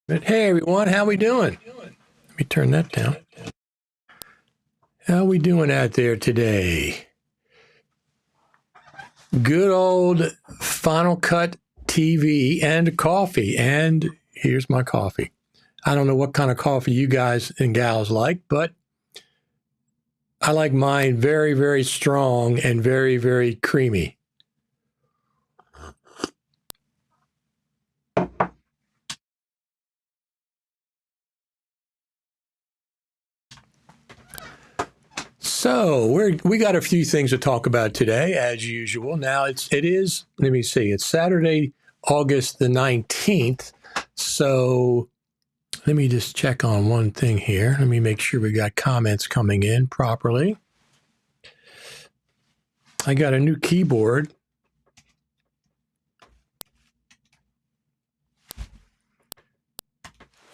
Hey everyone, how we doing? Let me turn that down. How we doing out there today? Good old Final Cut TV and coffee. And here's my coffee. I don't know what kind of coffee you guys and gals like, but I like mine very, very strong and very, very creamy. So we got a few things to talk about today, as usual. Now it is. Let me see. It's Saturday, August the 19th. So let me just check on one thing here. Let me make sure we got comments coming in properly. I got a new keyboard.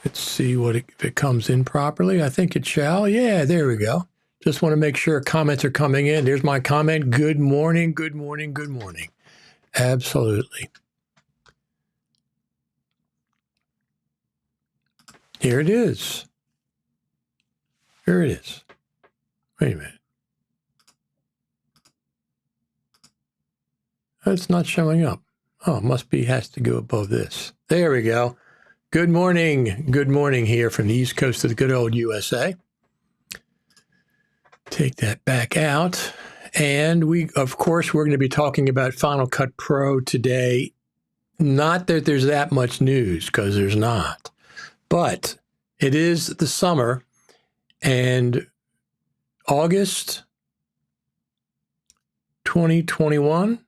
Let's see if it comes in properly. I think it shall. Yeah, there we go. Just want to make sure comments are coming in. There's my comment. Good morning, good morning, good morning. Absolutely. Here it is. Here it is. Wait a minute. It's not showing up. Oh, it must be, has to go above this. There we go. Good morning. Good morning here from the East Coast of the good old USA. Take that back out. And of course, we're going to be talking about Final Cut Pro today. Not that there's that much news, because there's not. But it is the summer, and August 2021,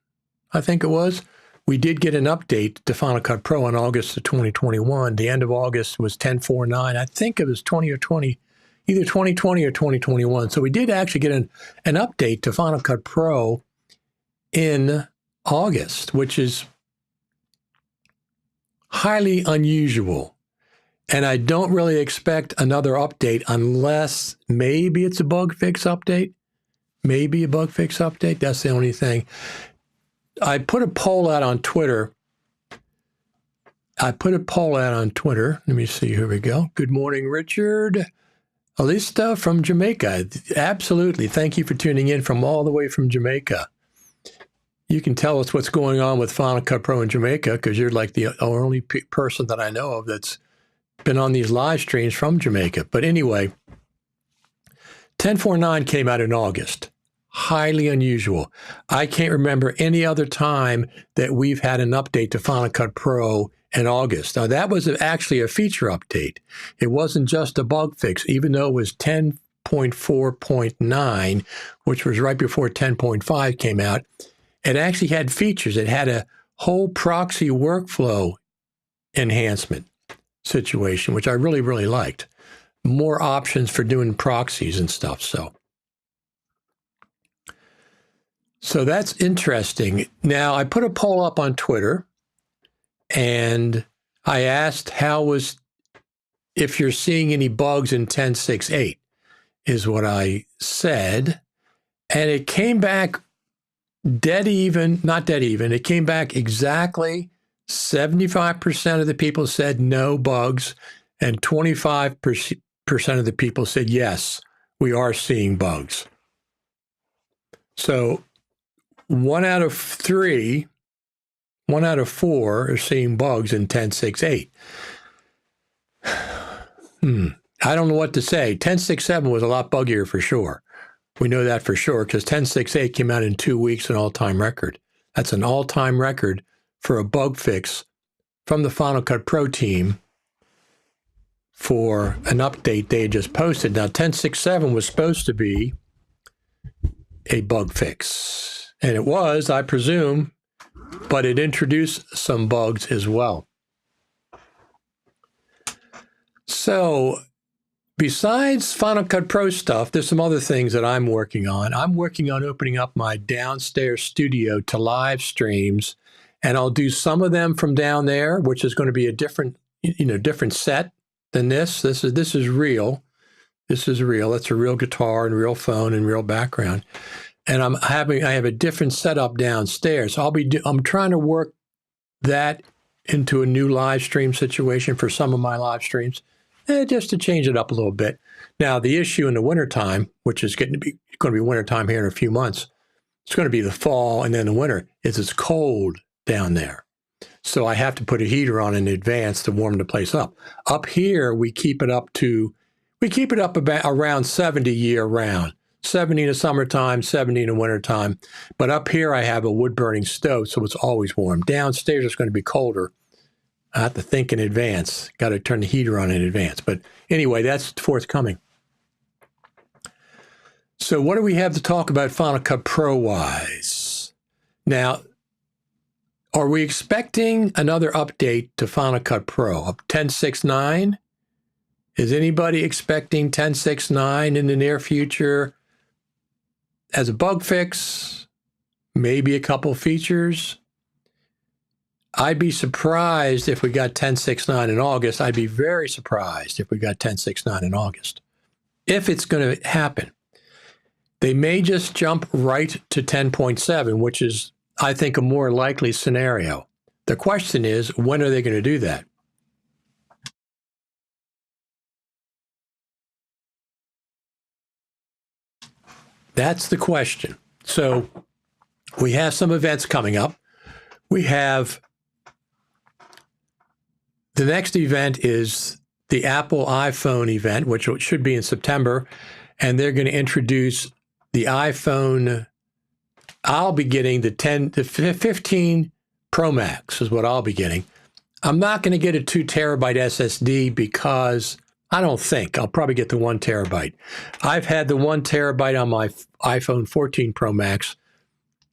I think it was, we did get an update to Final Cut Pro in August of 2021. The end of August was 10.4.9. I think it was 20 or 20, either 2020 or 2021. So we did actually get an update to Final Cut Pro in August, which is highly unusual. And I don't really expect another update unless maybe it's a bug fix update. Maybe a bug fix update. That's the only thing. I put a poll out on Twitter. Let me see. Here we go. Good morning, Richard. Alista from Jamaica. Absolutely. Thank you for tuning in from all the way from Jamaica. You can tell us what's going on with Final Cut Pro in Jamaica, because you're like the only person that I know of that's been on these live streams from Jamaica. But anyway, 10.4.9 came out in August. Highly unusual. I can't remember any other time that we've had an update to Final Cut Pro in August. Now, that was actually a feature update. It wasn't just a bug fix, even though it was 10.4.9, which was right before 10.5 came out. It actually had features. It had a whole proxy workflow enhancement situation, which I really, really liked. More options for doing proxies and stuff. So that's interesting. Now, I put a poll up on Twitter, and I asked if you're seeing any bugs in 10.6.8, is what I said. And it came back not dead even. It came back exactly 75% of the people said no bugs, and 25% of the people said yes, we are seeing bugs. So 1 out of 4 are seeing bugs in 10.6.8. I don't know what to say. 10.6.7 was a lot buggier for sure. We know that for sure, because 10.6.8 came out in 2 weeks, an all-time record. That's an all-time record for a bug fix from the Final Cut Pro team for an update they had just posted. Now, 10.6.7 was supposed to be a bug fix, and it was, I presume, but it introduced some bugs as well. So, besides Final Cut Pro stuff, there's some other things that I'm working on. I'm working on opening up my downstairs studio to live streams, and I'll do some of them from down there, which is going to be a different set than this. This is real. This is real. It's a real guitar and real phone and real background. And I have a different setup downstairs. So I'm trying to work that into a new live stream situation for some of my live streams, just to change it up a little bit. Now, the issue in the wintertime, which is going to be wintertime here in a few months, it's going to be the fall and then the winter, is it's cold down there. So I have to put a heater on in advance to warm the place up. Up here, we keep it up about around 70 year round. 70 in the summertime, 70 in the wintertime. But up here, I have a wood-burning stove, so it's always warm. Downstairs, it's going to be colder. I have to think in advance. Got to turn the heater on in advance. But anyway, that's forthcoming. So what do we have to talk about Final Cut Pro-wise? Now, are we expecting another update to Final Cut Pro? 10.6.9? Is anybody expecting 10.6.9 in the near future as a bug fix? Maybe a couple features? I'd be surprised if we got 10.6.9 in August. I'd be very surprised if we got 10.6.9 in August. If it's going to happen. They may just jump right to 10.7, which is, I think, a more likely scenario. The question is, when are they going to do that? That's the question. So we have some events coming up. We have the next event is the Apple iPhone event, which should be in September, and they're going to introduce the iPhone. I'll be getting the 15 Pro Max is what I'll be getting. I'm not going to get a 2 terabyte SSD because I don't think I'll probably get the 1 terabyte. I've had the 1 terabyte on my iPhone 14 Pro Max.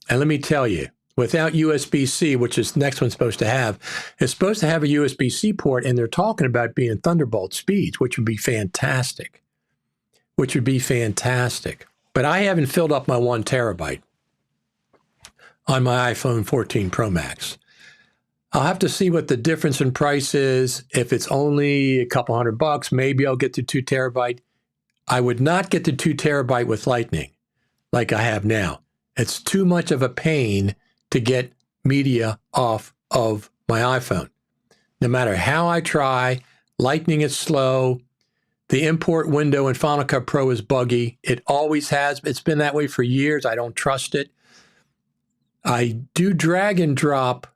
And let me tell you, without USB-C, which is the next one's supposed to have, it's supposed to have a USB-C port, and they're talking about being Thunderbolt speeds, which would be fantastic. But I haven't filled up my 1 terabyte on my iPhone 14 Pro Max. I'll have to see what the difference in price is. If it's only a couple $100, maybe I'll get the 2 terabyte. I would not get the 2 terabyte with Lightning like I have now. It's too much of a pain to get media off of my iPhone. No matter how I try, Lightning is slow. The import window in Final Cut Pro is buggy. It always has. It's been that way for years. I don't trust it. I do drag and drop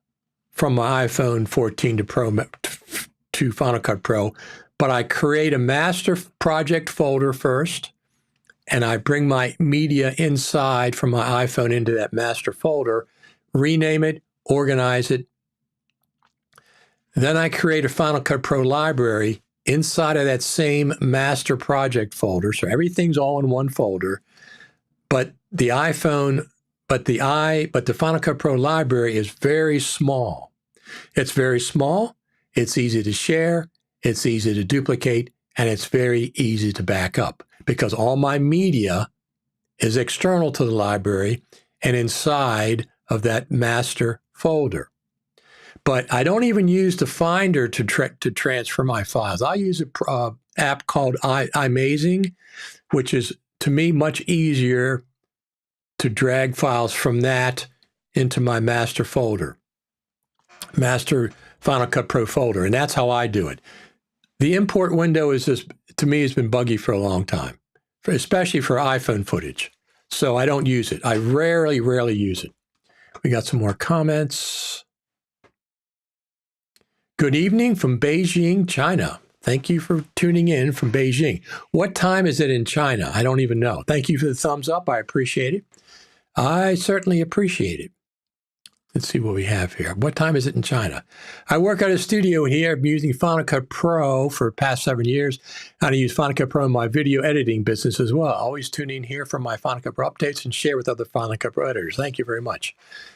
from my iPhone 14 to Final Cut Pro, but I create a master project folder first, and I bring my media inside from my iPhone into that master folder, rename it, organize it. Then I create a Final Cut Pro library inside of that same master project folder. So everything's all in one folder, but the Final Cut Pro library is very small. It's very small, it's easy to share, it's easy to duplicate, and it's very easy to back up because all my media is external to the library and inside of that master folder. But I don't even use the Finder to transfer my files. I use an app called iMazing, which is, to me, much easier to drag files from that into my master folder, master Final Cut Pro folder, and that's how I do it. The import window is just, to me, has been buggy for a long time, especially for iPhone footage. So I don't use it. I rarely use it. We got some more comments. Good evening from Beijing, China. Thank you for tuning in from Beijing. What time is it in China? I don't even know. Thank you for the thumbs up. I appreciate it. I certainly appreciate it. Let's see what we have here. What time is it in China? I work at a studio here. I'm using Final Cut Pro for the past 7 years. And I use Final Cut Pro in my video editing business as well. Always tune in here for my Final Cut Pro updates and share with other Final Cut Pro editors. Thank you very much.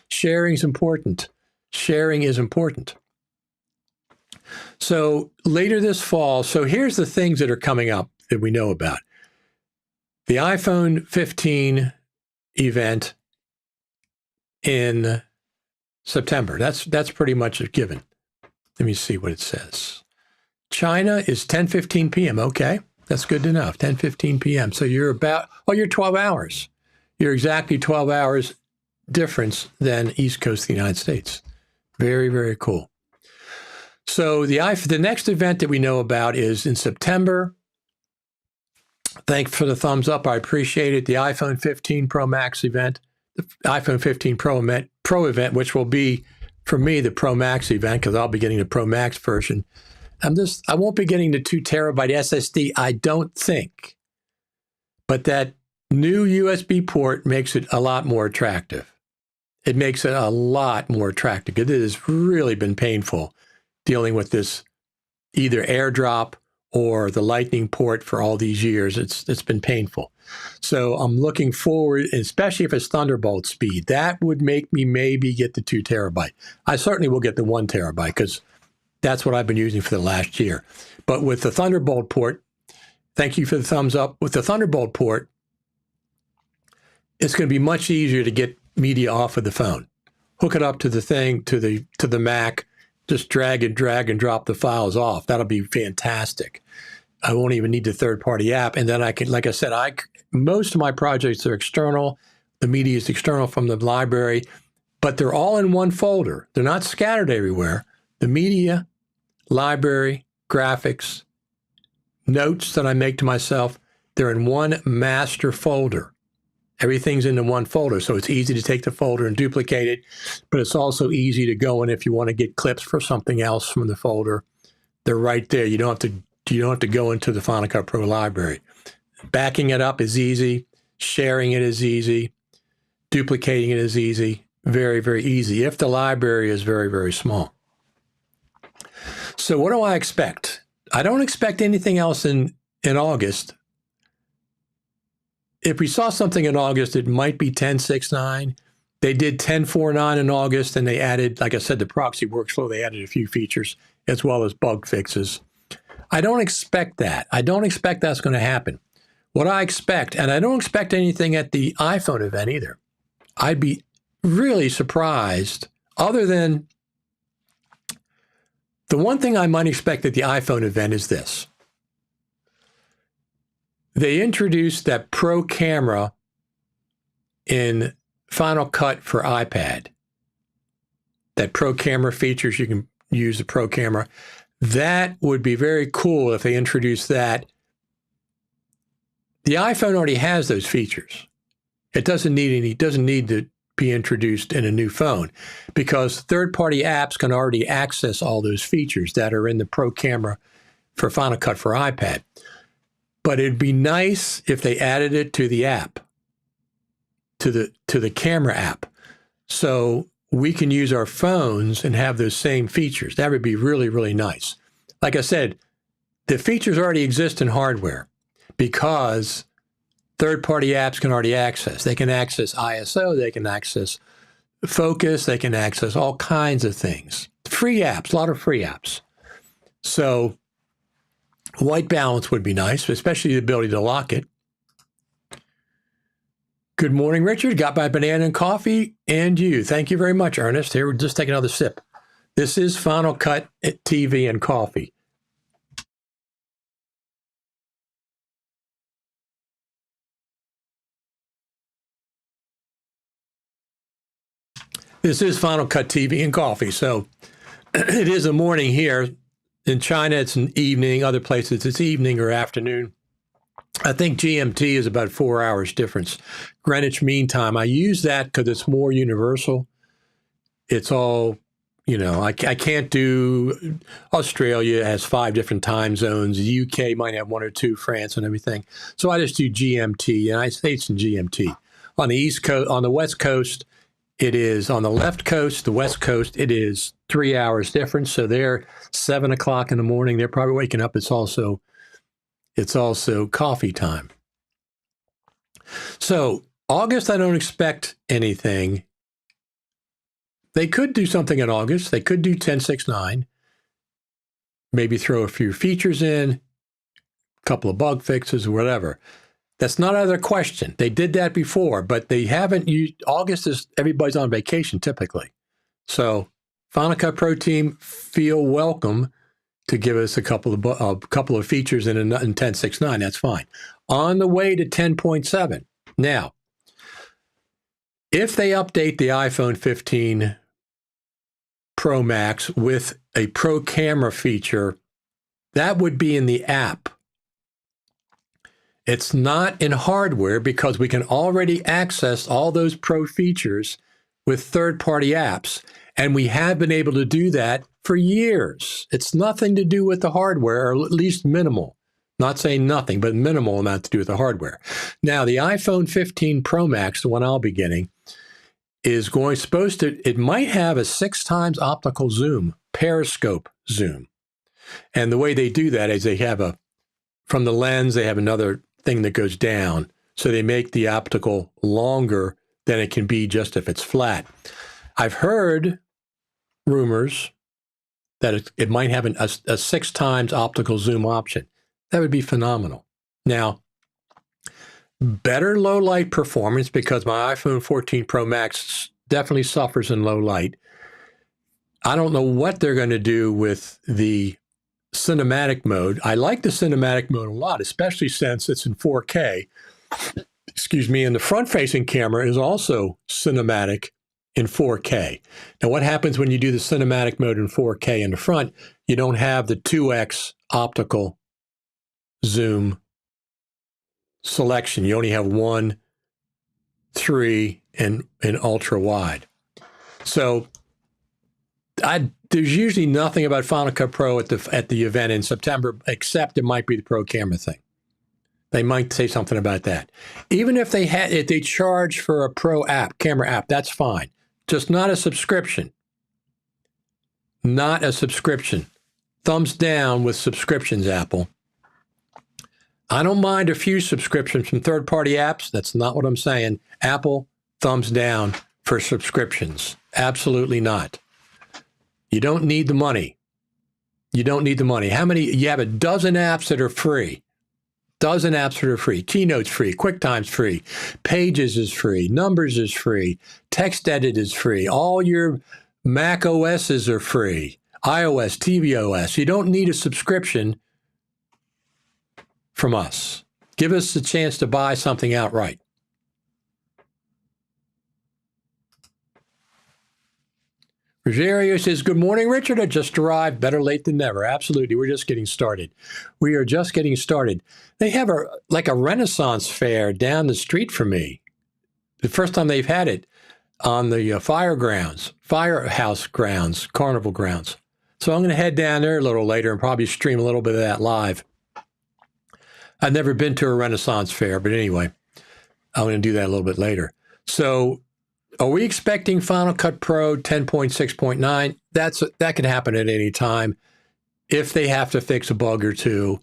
Sharing is important. Sharing is important. So later this fall, so here's the things that are coming up that we know about. The iPhone 15 event in September. That's pretty much a given. Let me see what it says. China is 10:15 p.m. Okay, that's good to know. 10:15 p.m. So you're you're 12 hours. You're exactly 12 hours difference than East Coast of the United States. Very, very cool. So the next event that we know about is in September. Thanks for the thumbs up. I appreciate it. The iPhone 15 Pro Max event, the iPhone 15 Pro event, which will be, for me, the Pro Max event, because I'll be getting the Pro Max version. I won't be getting the 2 terabyte SSD, I don't think. But that new USB port makes it a lot more attractive. It makes it a lot more attractive. It has really been painful dealing with this, either AirDrop or the Lightning port for all these years. It's been painful. So I'm looking forward, especially if it's Thunderbolt speed. That would make me maybe get the 2 terabyte. I certainly will get the 1 terabyte because that's what I've been using for the last year. But with the Thunderbolt port, thank you for the thumbs up. With the Thunderbolt port, it's going to be much easier to get media off of the phone. Hook it up to the thing, to the Mac, just drag and drop the files off. That'll be fantastic. I won't even need the third-party app. And then I can, like I said, most of my projects are external. The media is external from the library, but they're all in one folder. They're not scattered everywhere. The media, library, graphics, notes that I make to myself, they're in one master folder. Everything's into one folder, so it's easy to take the folder and duplicate it, but it's also easy to go in if you want to get clips for something else from the folder. They're right there. You don't have to go into the Final Cut Pro library. Backing it up is easy. Sharing it is easy. Duplicating it is easy. Very, very easy if the library is very, very small. So what do I expect? I don't expect anything else in August. If we saw something in August, it might be 10.6.9. They did 10.4.9 in August, and they added, like I said, the proxy workflow. They added a few features as well as bug fixes. I don't expect that. I don't expect that's going to happen. What I expect, and I don't expect anything at the iPhone event either. I'd be really surprised, other than the one thing I might expect at the iPhone event is this. They introduced that Pro camera in Final Cut for iPad. That Pro camera features, you can use the Pro camera. That would be very cool if they introduced that. The iPhone already has those features. It doesn't need to be introduced in a new phone because third-party apps can already access all those features that are in the Pro camera for Final Cut for iPad. But it'd be nice if they added it to the app, to the camera app, so we can use our phones and have those same features. That would be really, really nice. Like I said, the features already exist in hardware because third-party apps can already access. They can access ISO, they can access focus, they can access all kinds of things. Free apps, a lot of free apps. So white balance would be nice, especially the ability to lock it. Good morning, Richard. Got my banana and coffee, and you. Thank you very much, Ernest. Here, just take another sip. This is Final Cut TV and coffee. This is Final Cut TV and coffee. So it is a morning here. In China, it's an evening. Other places, it's evening or afternoon. I think GMT is about 4 hours difference. Greenwich Mean Time, I use that because it's more universal. It's all, I can't do, Australia has 5 different time zones. The UK might have 1 or 2, France and everything. So I just do GMT, United States and GMT. On the East Coast, on the West Coast, it is on the left coast, the West Coast, it is 3 hours difference. So they're 7 o'clock in the morning. They're probably waking up. It's also coffee time. So August, I don't expect anything. They could do something in August. They could do 10.6.9. Maybe throw a few features in, a couple of bug fixes, whatever. That's not out of the question. They did that before, but they haven't used, August is, everybody's on vacation typically. So Final Cut Pro team, feel welcome to give us a couple of features in 10.6.9. That's fine. On the way to 10.7. Now, if they update the iPhone 15 Pro Max with a Pro camera feature, that would be in the app. It's not in hardware because we can already access all those Pro features with third-party apps, and we have been able to do that for years. It's nothing to do with the hardware, or at least minimal. Not saying nothing, but minimal amount to do with the hardware. Now, the iPhone 15 Pro Max, the one I'll be getting, is it might have a 6 times optical zoom, periscope zoom. And the way they do that is from the lens, they have another thing that goes down. So they make the optical longer than it can be just if it's flat. I've heard rumors that it might have a 6 times optical zoom option. That would be phenomenal. Now, better low light performance because my iPhone 14 Pro Max definitely suffers in low light. I don't know what they're going to do with the cinematic mode. I like the cinematic mode a lot, especially since it's in 4K. Excuse me. And the front-facing camera is also cinematic in 4K. Now, what happens when you do the cinematic mode in 4K in the front? You don't have the 2x optical zoom selection. You only have 1, 3, and ultra wide. So there's usually nothing about Final Cut Pro at the event in September, except it might be the Pro camera thing. They might say something about that. Even if they charge for a Pro app, camera app, that's fine. Just not a subscription. Not a subscription. Thumbs down with subscriptions, Apple. I don't mind a few subscriptions from third-party apps. That's not what I'm saying. Apple, thumbs down for subscriptions. Absolutely not. You don't need the money. You don't need the money. You have a dozen apps that are free. Dozen apps that are free. Keynote's free. QuickTime's free. Pages is free. Numbers is free. TextEdit is free. All your Mac OSs are free. iOS, tvOS. You don't need a subscription from us. Give us the chance to buy something outright. Rogerio says, good morning, Richard. I just arrived. Better late than never. Absolutely. We're just getting started. We are just getting started. They have a Renaissance fair down the street from me. The first time they've had it on the Firehouse grounds, Carnival grounds. So I'm going to head down there a little later and probably stream a little bit of that live. I've never been to a Renaissance fair, but anyway, I'm going to do that a little bit later. So are we expecting Final Cut Pro 10.6.9? That could happen at any time if they have to fix a bug or two,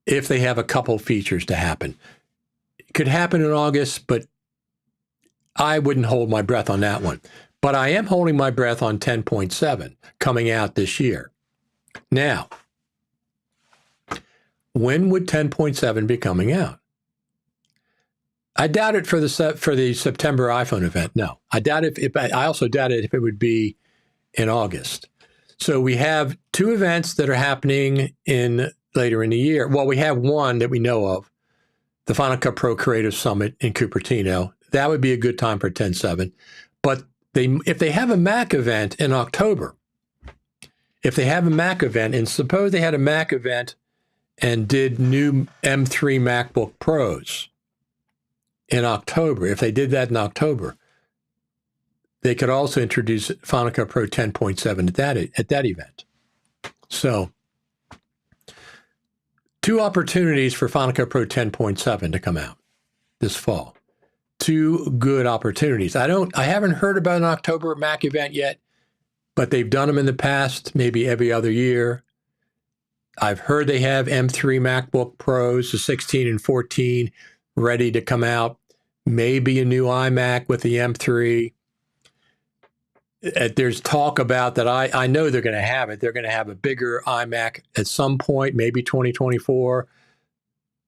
if they have a couple features to happen. It could happen in August, but I wouldn't hold my breath on that one. But I am holding my breath on 10.7 coming out this year. Now, when would 10.7 be coming out? I doubt it for the September iPhone event. No, I doubt it. I also doubt it if it would be in August. So we have 2 events that are happening later in the year. Well, we have one that we know of, the Final Cut Pro Creative Summit in Cupertino. That would be a good time for 10.7. But if they have a Mac event in October, and suppose they had a Mac event and did new M3 MacBook Pros in October, if they did that in October, they could also introduce Final Cut Pro 10.7 at that event. So 2 opportunities for Final Cut Pro 10.7 to come out this fall. 2 good opportunities. I haven't heard about an October Mac event yet, but they've done them in the past, maybe every other year. I've heard they have M3 MacBook Pros, the 16 and 14, ready to come out. Maybe a new iMac with the M3. There's talk about that. I know they're going to have it. They're going to have a bigger iMac at some point, maybe 2024.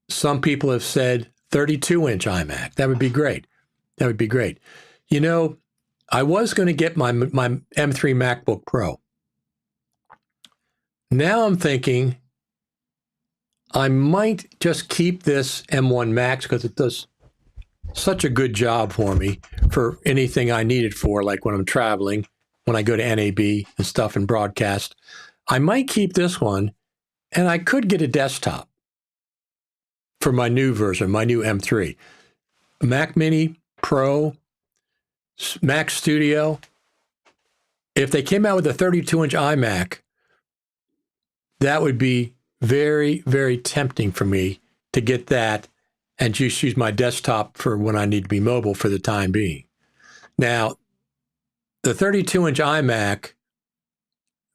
Some people have said 32-inch iMac. That would be great. That would be great. You know, I was going to get my M3 MacBook Pro. Now I'm thinking I might just keep this M1 Max because it does such a good job for me for anything I need it for, like when I'm traveling, when I go to NAB and stuff and broadcast. I might keep this one, and I could get a desktop for my new version, my new M3. Mac Mini Pro, Mac Studio. If they came out with a 32-inch iMac, that would be very, very tempting for me to get that and just use my desktop for when I need to be mobile for the time being. Now, the 32-inch iMac,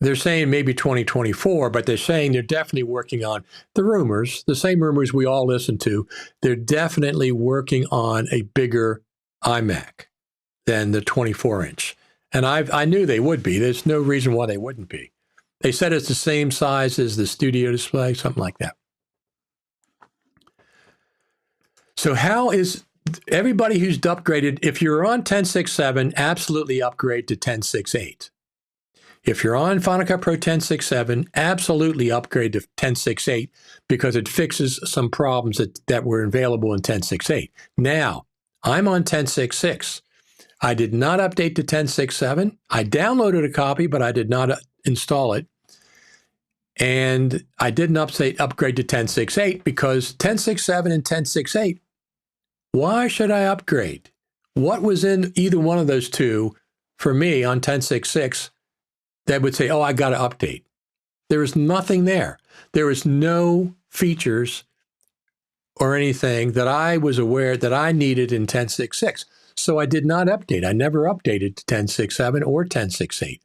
they're saying maybe 2024, but they're saying they're definitely working on the rumors, the same rumors we all listen to. They're definitely working on a bigger iMac than the 24-inch. And I knew they would be. There's no reason why they wouldn't be. They said it's the same size as the studio display, something like that. So how is everybody who's upgraded, if you're on 10.6.7, absolutely upgrade to 10.6.8. If you're on Final Cut Pro 10.6.7, absolutely upgrade to 10.6.8 because it fixes some problems that were available in 10.6.8. Now, I'm on 10.6.6. I did not update to 10.6.7. I downloaded a copy, but I did not install it. And I didn't upgrade to 10.6.8 because 10.6.7 and 10.6.8, why should I upgrade? What was in either one of those two for me on 10.6.6 that would say, oh, I got to update? There was nothing there. There was no features or anything that I was aware that I needed in 10.6.6. So I did not update. I never updated to 10.6.7 or 10.6.8.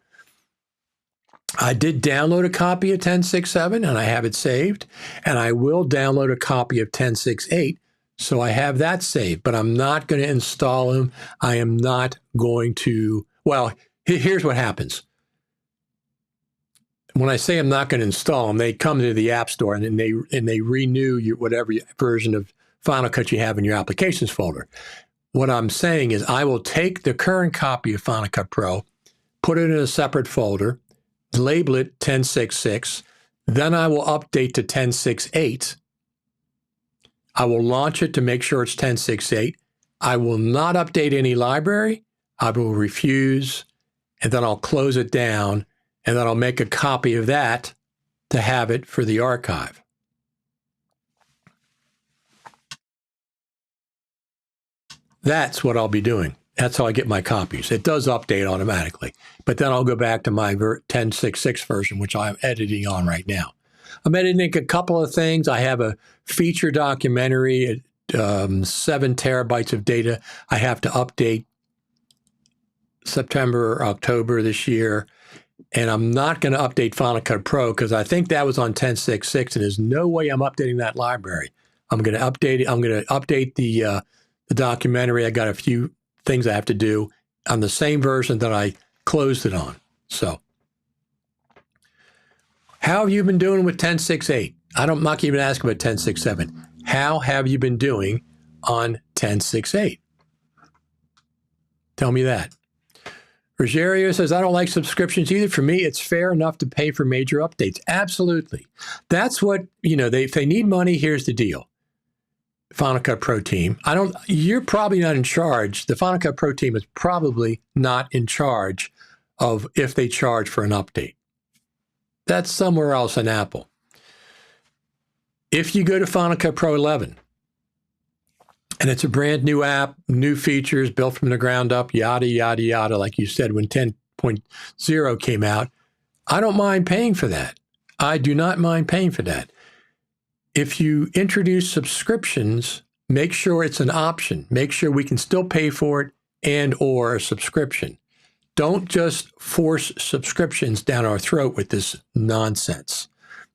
I did download a copy of 10.6.7 and I have it saved, and I will download a copy of 10.6.8. So I have that saved, but I'm not going to install them. I am not going to, well, here's what happens. When I say I'm not going to install them, they come to the App Store and they renew your whatever version of Final Cut you have in your applications folder. What I'm saying is I will take the current copy of Final Cut Pro, put it in a separate folder, label it 10.6.6, then I will update to 10.6.8. I will launch it to make sure it's 10.6.8. I will not update any library. I will refuse, and then I'll close it down, and then I'll make a copy of that to have it for the archive. That's what I'll be doing. That's how I get my copies. It does update automatically, but then I'll go back to my 10.6.6 version, which I'm editing on right now. I'm editing a couple of things. I have a feature documentary at 7 terabytes of data. I have to update September or October this year. And I'm not going to update Final Cut Pro because I think that was on 10.6.6, and there's no way I'm updating that library. I'm going to update it. I'm going to update the documentary. I got a few things I have to do on the same version that I closed it on. So how have you been doing with 10.6.8? I'm not even asking about 10.6.7. How have you been doing on 10.6.8? Tell me that. Rogerio says, I don't like subscriptions either. For me, it's fair enough to pay for major updates. Absolutely. That's what, if they need money, here's the deal. Final Cut Pro team. You're probably not in charge. The Final Cut Pro team is probably not in charge of if they charge for an update. That's somewhere else in Apple. If you go to Final Cut Pro 11, and it's a brand new app, new features built from the ground up, yada, yada, yada, like you said, when 10.0 came out, I don't mind paying for that. I do not mind paying for that. If you introduce subscriptions, make sure it's an option. Make sure we can still pay for it and or a subscription. Don't just force subscriptions down our throat with this nonsense.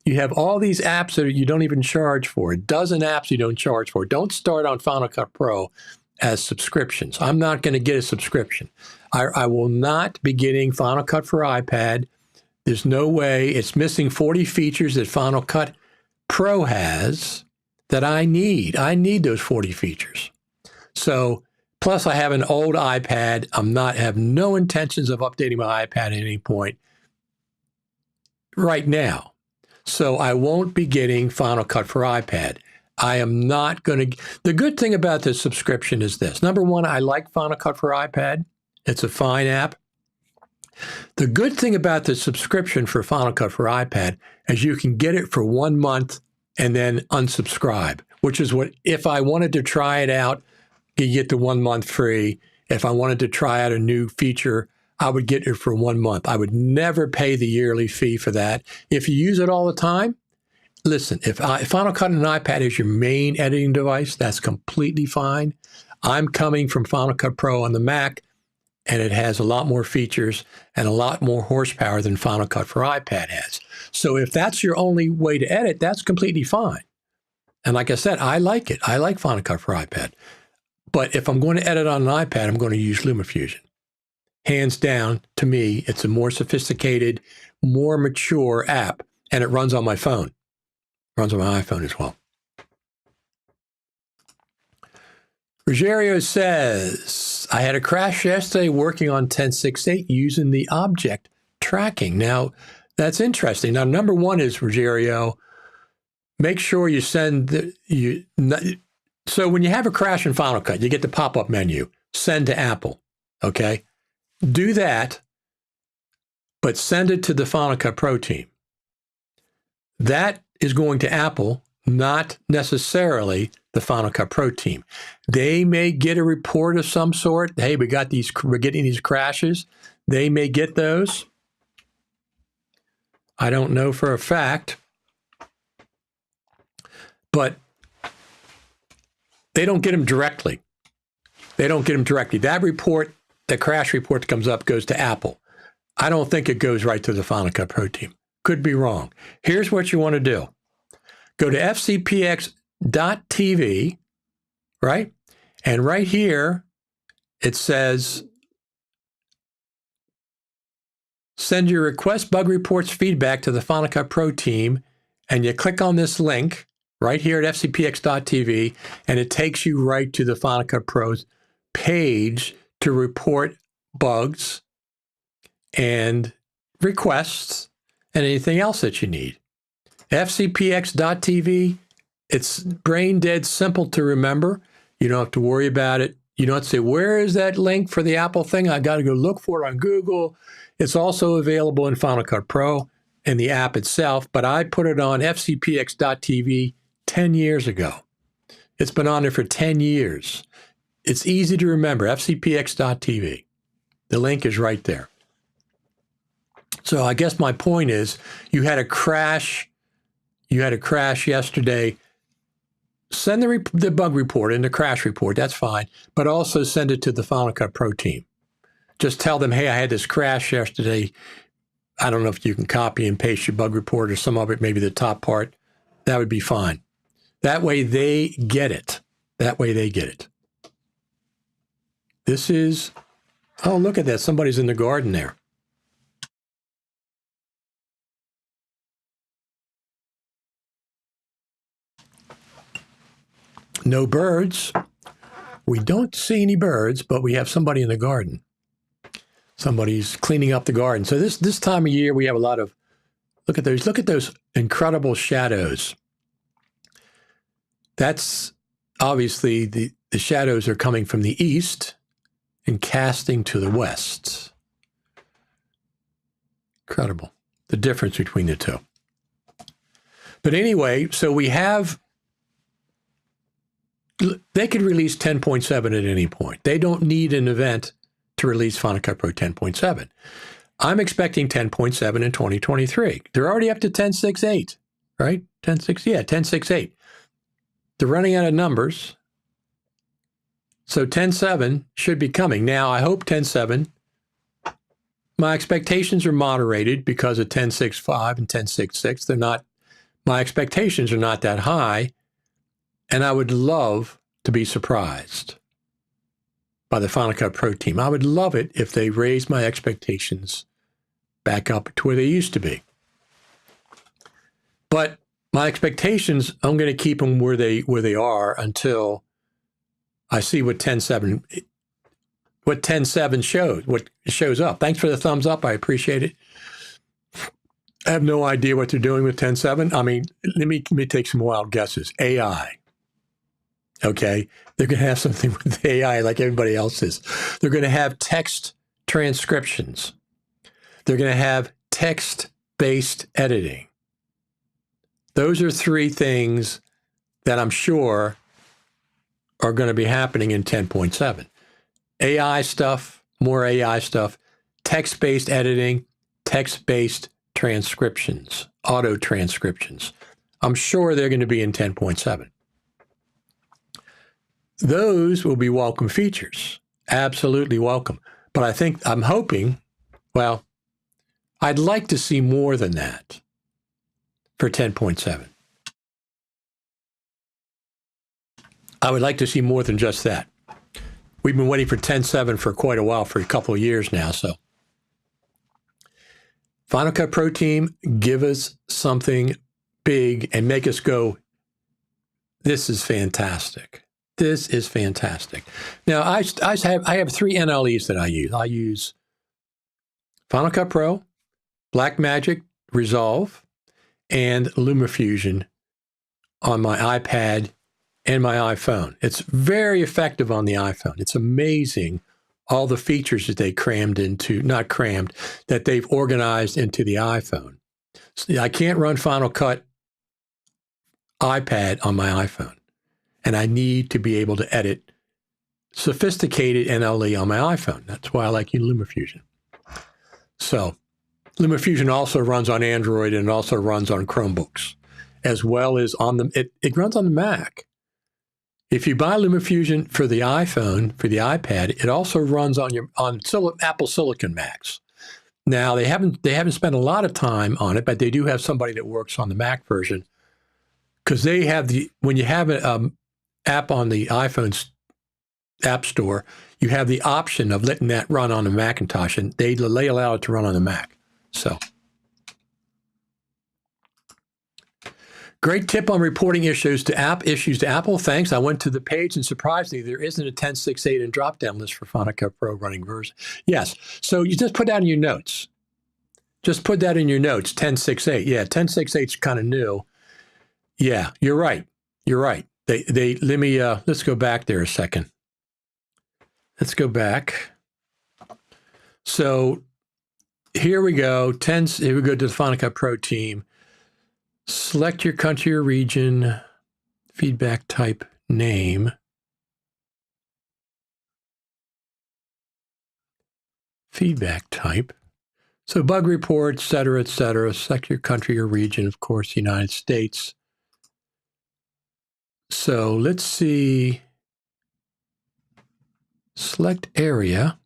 You have all these apps that you don't even charge for. A dozen apps you don't charge for. Don't start on Final Cut Pro as subscriptions. I'm not going to get a subscription. I will not be getting Final Cut for iPad. There's no way. It's missing 40 features that Final Cut Pro has that I need. I need those 40 features. So, plus I have an old iPad. Have no intentions of updating my iPad at any point right now. So I won't be getting Final Cut for iPad. I am not going to. The good thing about this subscription is this. Number one, I like Final Cut for iPad. It's a fine app. The good thing about the subscription for Final Cut for iPad is you can get it for 1 month and then unsubscribe, which is what, if I wanted to try it out, you get the 1 month free. If I wanted to try out a new feature, I would get it for 1 month. I would never pay the yearly fee for that. If you use it all the time, listen, if Final Cut on an iPad is your main editing device, that's completely fine. I'm coming from Final Cut Pro on the Mac, and it has a lot more features and a lot more horsepower than Final Cut for iPad has. So if that's your only way to edit, that's completely fine. And like I said, I like it. I like Final Cut for iPad. But if I'm going to edit on an iPad, I'm going to use LumaFusion. Hands down, to me, it's a more sophisticated, more mature app, and it runs on my phone. It runs on my iPhone as well. Rogerio says, I had a crash yesterday working on 10.6.8 using the object tracking. Now, that's interesting. Now, number one is, Rogerio, make sure you send so when you have a crash in Final Cut, you get the pop-up menu, send to Apple, okay? Do that, but send it to the Final Cut Pro team. That is going to Apple, not necessarily the Final Cut Pro team. They may get a report of some sort. Hey, we're getting these crashes. They may get those. I don't know for a fact, but they don't get them directly. They don't get them directly. That report, the crash report that comes up, goes to Apple. I don't think it goes right to the Final Cut Pro team. Could be wrong. Here's what you want to do. Go to fcpx.tv, right? And right here, it says, send your request bug reports feedback to the Final Cut Pro team, and you click on this link right here at fcpx.tv, and it takes you right to the Final Cut Pro's page to report bugs and requests and anything else that you need. fcpx.tv, it's brain dead simple to remember. You don't have to worry about it. You don't have to say, where is that link for the Apple thing? I got to go look for it on Google. It's also available in Final Cut Pro and the app itself, but I put it on fcpx.tv 10 years ago. It's been on there for 10 years. It's easy to remember, fcpx.tv. The link is right there. So I guess my point is, you had a crash yesterday. Send the bug report and the crash report, that's fine, but also send it to the Final Cut Pro team. Just tell them, hey, I had this crash yesterday. I don't know if you can copy and paste your bug report or some of it, maybe the top part. That would be fine. That way they get it. This is, oh, look at that. Somebody's in the garden there. No birds. We don't see any birds, but we have somebody in the garden. Somebody's cleaning up the garden. So this time of year, we have a lot of, look at those incredible shadows. That's obviously the shadows are coming from the east and casting to the west. Incredible, the difference between the two. But anyway, so we have, they could release 10.7 at any point. They don't need an event to release Final Cut Pro 10.7. I'm expecting 10.7 in 2023. They're already up to 10.6.8, right? 10.6.8. They're running out of numbers. So 10.7 should be coming. Now, I hope 10.7, my expectations are moderated because of 10.6.5 and 10.6.6. They're not, my expectations are not that high. And I would love to be surprised by the Final Cut Pro team. I would love it if they raised my expectations back up to where they used to be. But my expectations, I'm going to keep them where they are until I see what 10.7 shows, what shows up. Thanks for the thumbs up. I appreciate it. I have no idea what they're doing with 10.7. I mean, let me take some wild guesses. AI. Okay, they're going to have something with AI like everybody else is. They're going to have text transcriptions. They're going to have text-based editing. Those are three things that I'm sure are going to be happening in 10.7. AI stuff, more AI stuff, text-based editing, text-based transcriptions, auto transcriptions. I'm sure they're going to be in 10.7. Those will be welcome features, absolutely welcome. But I'm hoping, well, I'd like to see more than that for 10.7. I would like to see more than just that. We've been waiting for 10.7 for quite a while, for a couple of years now. So Final Cut Pro team, give us something big and make us go, this is fantastic. This is fantastic. Now, I have three NLEs that I use. I use Final Cut Pro, Blackmagic Resolve, and LumaFusion on my iPad and my iPhone. It's very effective on the iPhone. It's amazing all the features that they that they've organized into the iPhone. So I can't run Final Cut iPad on my iPhone, and I need to be able to edit sophisticated NLE on my iPhone. That's why I like LumaFusion. So LumaFusion also runs on Android and also runs on Chromebooks, as well as on it runs on the Mac. If you buy LumaFusion for the iPhone, for the iPad, it also runs on Apple Silicon Macs. Now they haven't spent a lot of time on it, but they do have somebody that works on the Mac version, because they have when you have an app on the iPhone's App Store, you have the option of letting that run on a Macintosh, and they allow it to run on the Mac. So, great tip on reporting issues to Apple. Thanks. I went to the page and surprisingly, there isn't a 10.6.8 and drop-down list for Final Cut Pro running version. Yes. So you just put that in your notes. Just put that in your notes, 10.6.8. Yeah, 10.6.8 is kind of new. Yeah, you're right. You're right. Let's go back there a second. Let's go back. So here we go. Here we go to the Final Cut Pro team. Select your country or region, feedback type, name. Feedback type. So bug report, et cetera, et cetera. Select your country or region, of course, the United States. So let's see. Select area.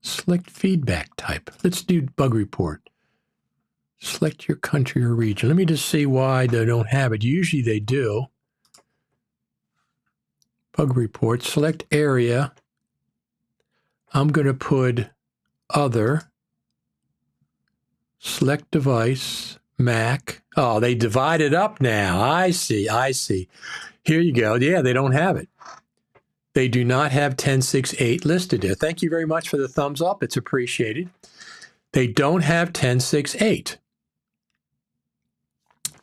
Select feedback type. Let's do bug report. Select your country or region. Let me just see why they don't have it. Usually they do. Bug report. Select area. I'm going to put other. Select device. Mac. Oh, they divide it up now. I see. Here you go. Yeah, they don't have it. They do not have 10.6.8 listed there. Thank you very much for the thumbs up. It's appreciated. They don't have 10.6.8.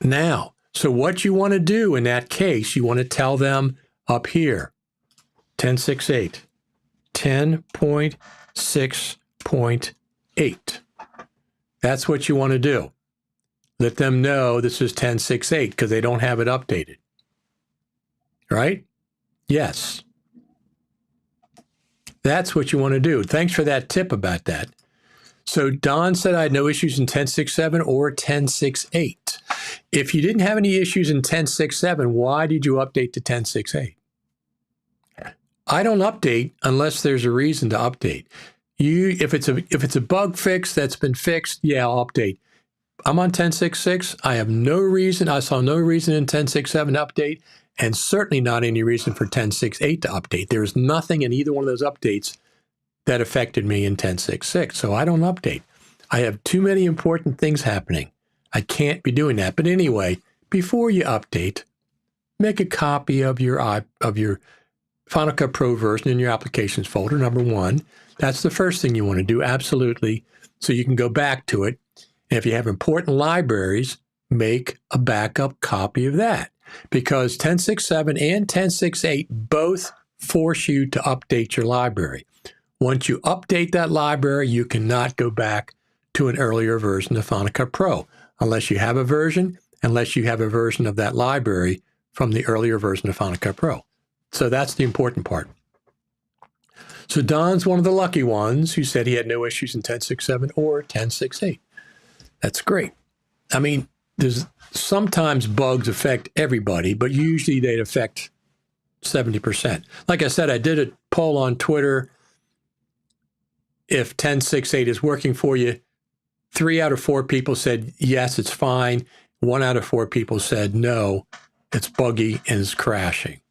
Now, so what you want to do in that case, you want to tell them up here, 10.6.8, 10.6.8. That's what you want to do. Let them know this is 10.6.8 because they don't have it updated. Right? Yes. That's what you want to do. Thanks for that tip about that. So Don said I had no issues in 10.6.7 or 10.6.8. If you didn't have any issues in 10.6.7, why did you update to 10.6.8? I don't update unless there's a reason to update. If it's a bug fix that's been fixed, yeah, I'll update. I'm on 10.6.6. I have no reason. I saw no reason in 10.6.7 to update, and certainly not any reason for 10.6.8 to update. There's nothing in either one of those updates that affected me in 10.6.6, so I don't update. I have too many important things happening. I can't be doing that. But anyway, before you update, make a copy of your Final Cut Pro version in your applications folder, number one. That's the first thing you want to do, absolutely, so you can go back to it. And if you have important libraries, make a backup copy of that, because 10.6.7 and 10.6.8 both force you to update your library. Once you update that library, you cannot go back to an earlier version of Final Cut Pro unless you have a version of that library from the earlier version of Final Cut Pro. So that's the important part. So Don's one of the lucky ones who said he had no issues in 10.6.7 or 10.6.8. That's great. I mean, there's sometimes bugs affect everybody, but usually they'd affect 70%. Like I said, I did a poll on Twitter. If 10.6.8 is working for you, 3 out of 4 people said, yes, it's fine. 1 out of 4 people said, no, it's buggy and it's crashing.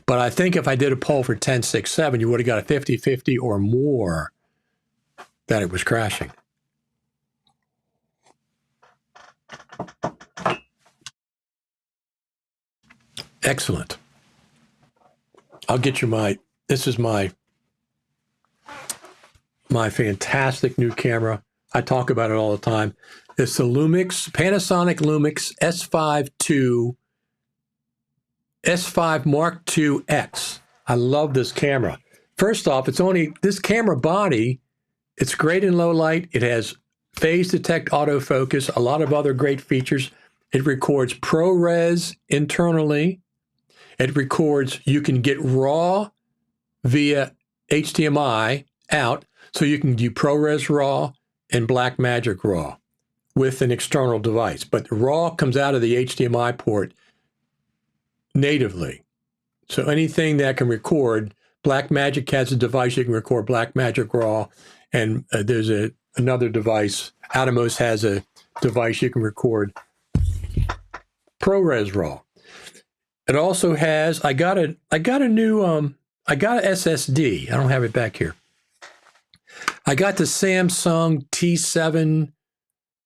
But I think if I did a poll for 10.6.7, you would have got a 50-50 or more that it was crashing. Excellent. I'll get you this is my fantastic new camera. I talk about it all the time. It's the Panasonic Lumix S5 Mark II X. I love this camera. First off, this camera body, it's great in low light. It has phase detect autofocus, a lot of other great features. It records ProRes internally. You can get RAW via HDMI out, so you can do ProRes RAW and Blackmagic RAW with an external device. But RAW comes out of the HDMI port natively. So anything that can record, Blackmagic has a device you can record Blackmagic RAW, and there's another device, Atomos has a device you can record ProRes RAW. It also has, I got a SSD. I don't have it back here. I got the Samsung T7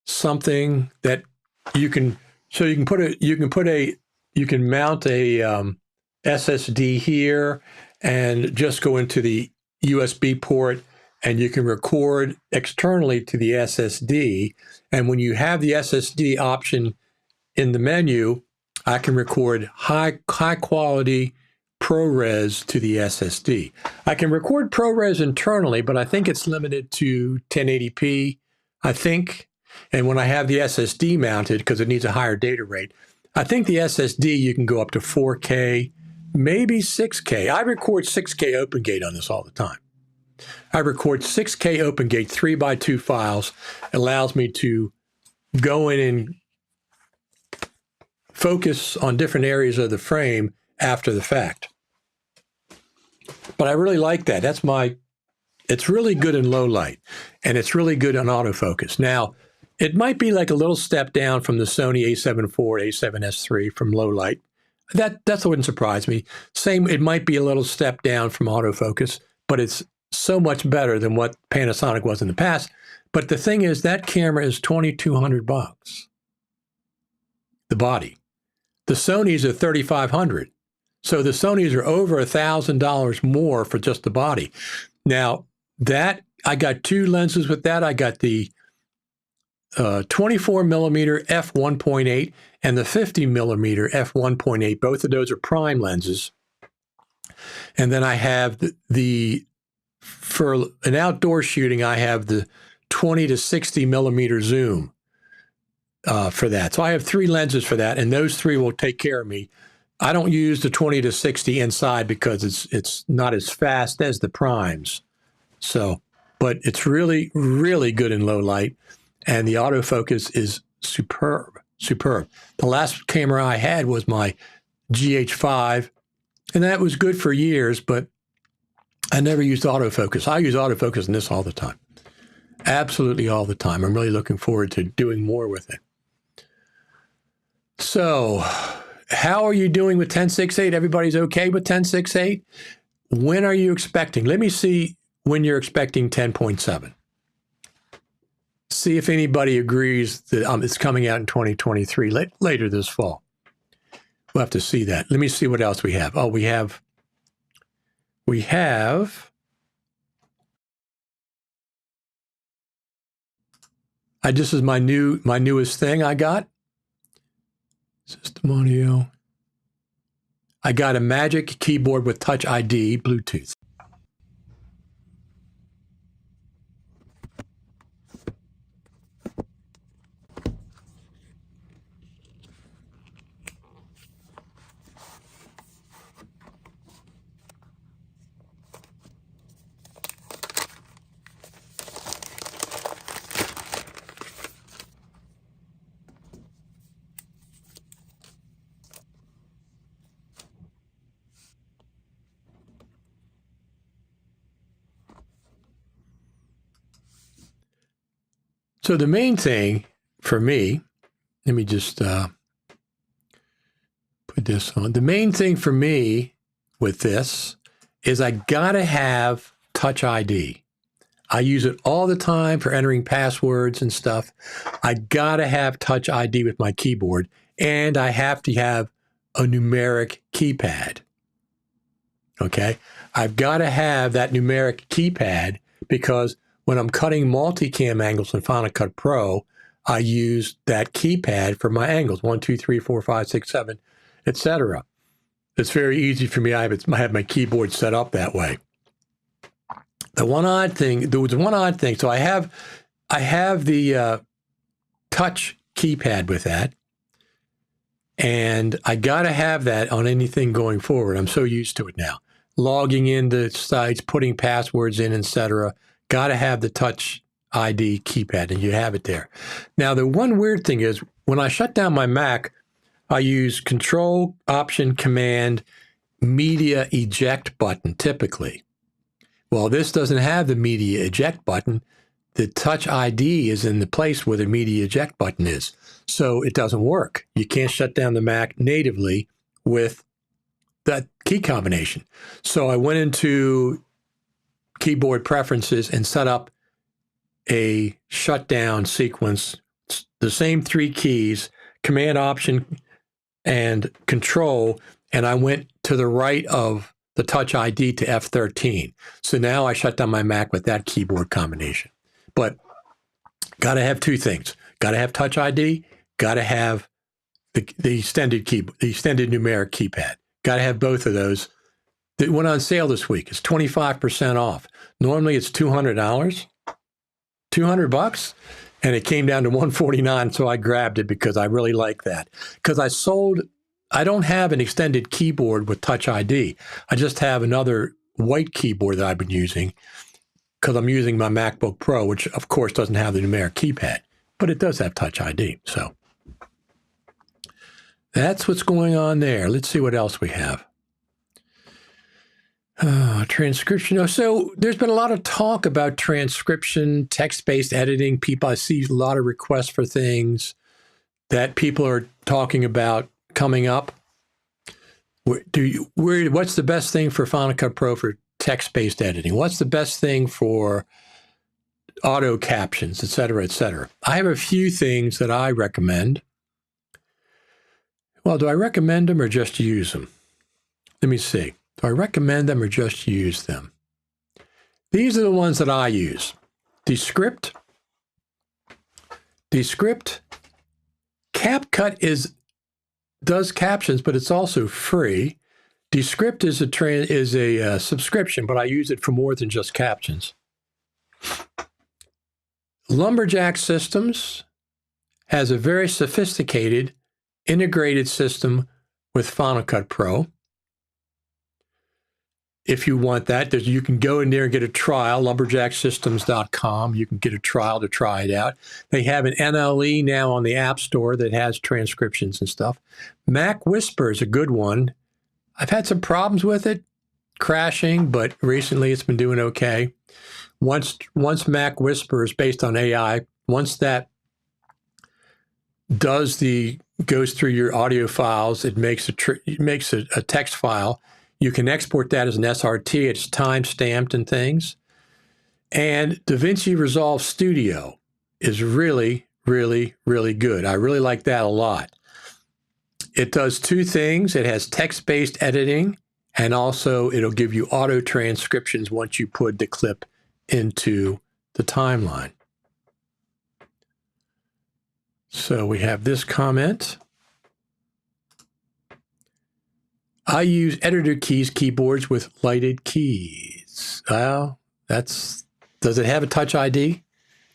something that you can mount a SSD here and just go into the USB port, and you can record externally to the SSD. And when you have the SSD option in the menu, I can record high quality ProRes to the SSD. I can record ProRes internally, but I think it's limited to 1080p, I think. And when I have the SSD mounted, because it needs a higher data rate, I think the SSD, you can go up to 4K, maybe 6K. I record 6K OpenGate on this all the time. I record 6K OpenGate 3x2 files. It allows me to go in and focus on different areas of the frame after the fact. But I really like that. It's really good in low light, and it's really good on autofocus. Now, it might be like a little step down from the Sony a7 IV, a7S III from low light. That wouldn't surprise me. It might be a little step down from autofocus, but it's so much better than what Panasonic was in the past. But the thing is, that camera is $2,200. The body. The Sonys are $3,500. So the Sonys are over $1,000 more for just the body. Now, I got 2 lenses with that. I got the 24 millimeter f1.8 and the 50 millimeter f1.8. Both of those are prime lenses. And then I have for an outdoor shooting, I have the 20 to 60 millimeter zoom for that. So I have 3 lenses for that, and those 3 will take care of me. I don't use the 20 to 60 inside because it's not as fast as the primes. So, but it's really, really good in low light, and the autofocus is superb. The last camera I had was my GH5, and that was good for years, but I never used autofocus. I use autofocus in this all the time. Absolutely all the time. I'm really looking forward to doing more with it. So, how are you doing with 10.6.8? Everybody's okay with 10.6.8? When are you expecting? Let me see when you're expecting 10.7. See if anybody agrees that it's coming out in 2023, later this fall. We'll have to see that. Let me see what else we have. Oh, we have this is my newest thing I got. System audio. I got a Magic keyboard with Touch ID, Bluetooth. So the main thing for me, let me just put this on. The main thing for me with this is I gotta have Touch ID. I use it all the time for entering passwords and stuff. I gotta have Touch ID with my keyboard, and I have to have a numeric keypad. Okay? I've got to have that numeric keypad because when I'm cutting multicam angles in Final Cut Pro, I use that keypad for my angles, 1, 2, 3, 4, 5, 6, 7, etc. It's very easy for me. I have my keyboard set up that way. There was one odd thing. So I have the touch keypad with that, and I got to have that on anything going forward. I'm so used to it now. Logging into sites, putting passwords in, etc. Got to have the Touch ID keypad, and you have it there. Now, the one weird thing is when I shut down my Mac, I use Control, Option, Command, Media Eject button typically. Well, this doesn't have the Media Eject button. The Touch ID is in the place where the Media Eject button is. So it doesn't work. You can't shut down the Mac natively with that key combination. So I went into keyboard preferences and set up a shutdown sequence, the same 3 keys, Command, Option, and Control, and I went to the right of the Touch ID to F13. So now I shut down my Mac with that keyboard combination. But got to have 2 things. Got to have Touch ID, got to have the extended numeric keypad. Got to have both of those. It went on sale this week. It's 25% off. Normally it's $200, $200, and it came down to $149. So I grabbed it because I really like that. Because I don't have an extended keyboard with Touch ID. I just have another white keyboard that I've been using because I'm using my MacBook Pro, which of course doesn't have the numeric keypad, but it does have Touch ID. So that's what's going on there. Let's see what else we have. Transcription. So there's been a lot of talk about transcription, text-based editing. I see a lot of requests for things that people are talking about coming up. What's the best thing for Final Cut Pro for text-based editing? What's the best thing for auto captions, et cetera, et cetera? I have a few things that I recommend. Well, do I recommend them or just use them? Let me see. Do I recommend them or just use them? These are the ones that I use. Descript. CapCut does captions, but it's also free. Descript is a subscription, but I use it for more than just captions. Lumberjack Systems has a very sophisticated integrated system with Final Cut Pro. If you want that, you can go in there and get a trial, lumberjacksystems.com. You can get a trial to try it out. They have an NLE now on the App Store that has transcriptions and stuff. Mac Whisper is a good one. I've had some problems with it, crashing, but recently it's been doing okay. Once Mac Whisper is based on AI, once that goes through your audio files, it makes a text file. You can export that as an SRT. It's time-stamped and things. And DaVinci Resolve Studio is really, really, really good. I really like that a lot. It does 2 things. It has text-based editing, and also it'll give you auto transcriptions once you put the clip into the timeline. So we have this comment. I use editor keys keyboards with lighted keys. Well, does it have a Touch ID?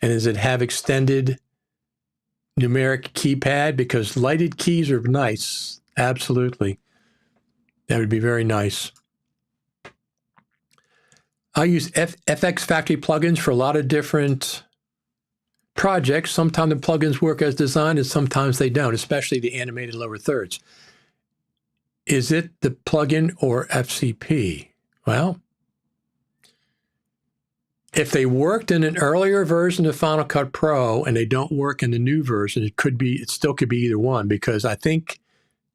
And does it have extended numeric keypad? Because lighted keys are nice. Absolutely. That would be very nice. I use FX Factory plugins for a lot of different projects. Sometimes the plugins work as designed and sometimes they don't, especially the animated lower thirds. Is it the plugin or FCP? Well, if they worked in an earlier version of Final Cut Pro and they don't work in the new version, it still could be either one, because I think,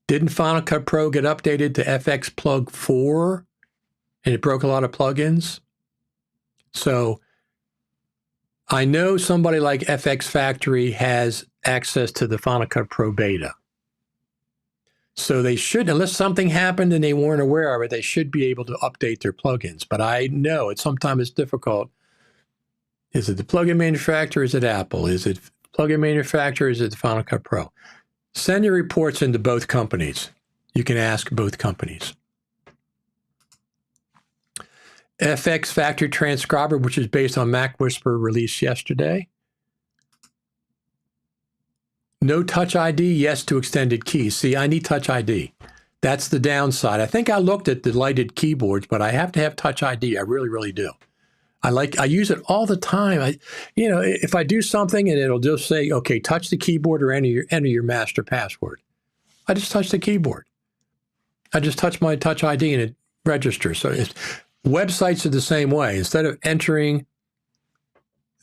didn't Final Cut Pro get updated to FX Plug 4 and it broke a lot of plugins? So I know somebody like FX Factory has access to the Final Cut Pro beta. So they should, unless something happened and they weren't aware of it, they should be able to update their plugins. But I know sometimes it's difficult. Is it the plugin manufacturer? Is it Apple? Is it plugin manufacturer? Is it the Final Cut Pro? Send your reports into both companies. You can ask both companies. FX Factory Transcriber, which is based on Mac Whisper, released yesterday. No Touch ID, yes to extended keys. See, I need Touch ID. That's the downside. I think I looked at the lighted keyboards, but I have to have Touch ID. I really, really do. I use it all the time. If I do something and it'll just say, okay, touch the keyboard or enter your master password. I just touch the keyboard. I just touch my Touch ID and it registers. So websites are the same way. Instead of entering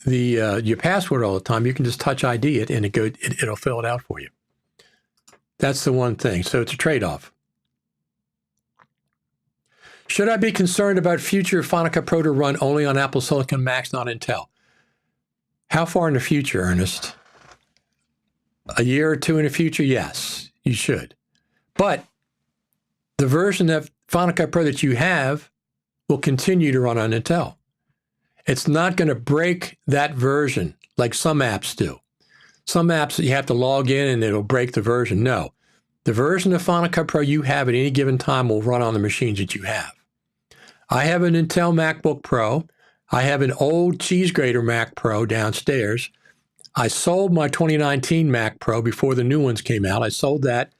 your password all the time, you can just Touch ID it and it'll fill it out for you. That's the one thing. So it's a trade-off. Should I be concerned about future Final Cut Pro to run only on Apple Silicon Macs, not Intel? How far in the future, Ernest? A year or two in the future? Yes, you should. But the version of Final Cut Pro that you have will continue to run on Intel. It's not going to break that version like some apps do. Some apps you have to log in and it'll break the version. No. The version of Final Cut Pro you have at any given time will run on the machines that you have. I have an Intel MacBook Pro. I have an old cheese grater Mac Pro downstairs. I sold my 2019 Mac Pro before the new ones came out. I sold that,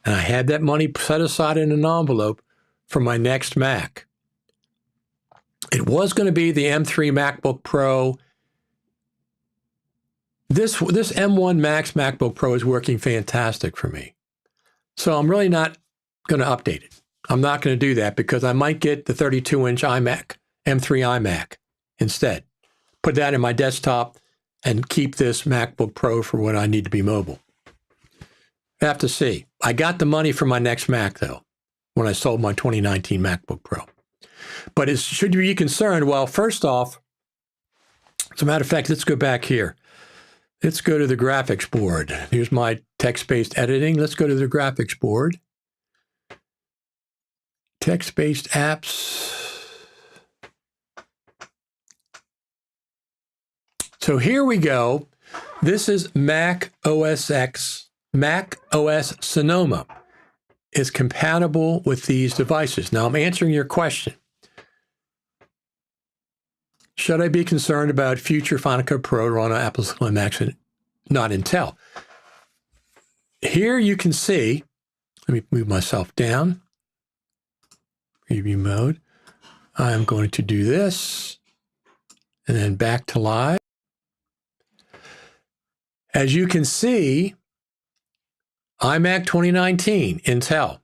and I had that money set aside in an envelope for my next Mac. It was going to be the M3 MacBook Pro. This M1 Max MacBook Pro is working fantastic for me. So I'm really not going to update it. I'm not going to do that because I might get the 32-inch iMac, M3 iMac instead. Put that in my desktop and keep this MacBook Pro for when I need to be mobile. I have to see. I got the money for my next Mac, though, when I sold my 2019 MacBook Pro. But should you be concerned? Well, first off, as a matter of fact, let's go back here. Let's go to the graphics board. Here's my text-based editing. Let's go to the graphics board. Text-based apps. So here we go. This is Mac OS X. Mac OS Sonoma is compatible with these devices. Now I'm answering your question. Should I be concerned about future Final Cut Pro run on Apple Silicon Macs and not Intel? Here you can see, let me move myself down. Preview mode. I'm going to do this and then back to live. As you can see, iMac 2019, Intel.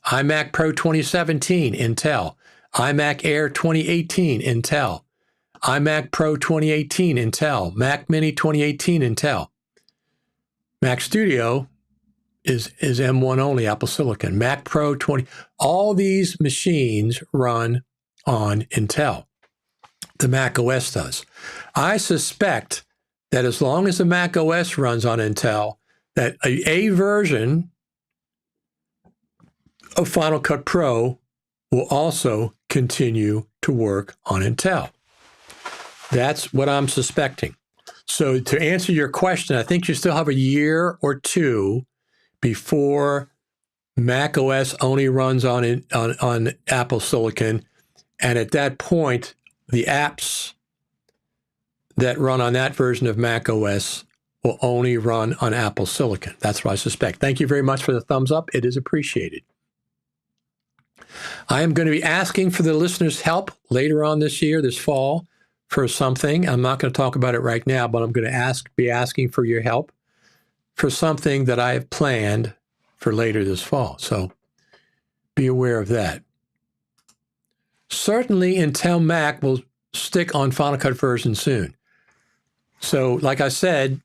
iMac Pro 2017, Intel. iMac Air 2018, Intel. iMac Pro 2018, Intel. Mac Mini 2018, Intel. Mac Studio is M1 only, Apple Silicon. Mac Pro 20, all these machines run on Intel. The Mac OS does. I suspect that as long as the Mac OS runs on Intel, that a version of Final Cut Pro will also continue to work on Intel. That's what I'm suspecting. So to answer your question, I think you still have a year or two before Mac OS only runs on Apple Silicon. And at that point, the apps that run on that version of Mac OS will only run on Apple Silicon. That's what I suspect. Thank you very much for the thumbs up. It is appreciated. I am going to be asking for the listeners' help later on this year, this fall, for something. I'm not going to talk about it right now, but I'm going to be asking for your help for something that I have planned for later this fall. So be aware of that. Certainly, Intel Mac will stick on Final Cut version soon. So, like I said,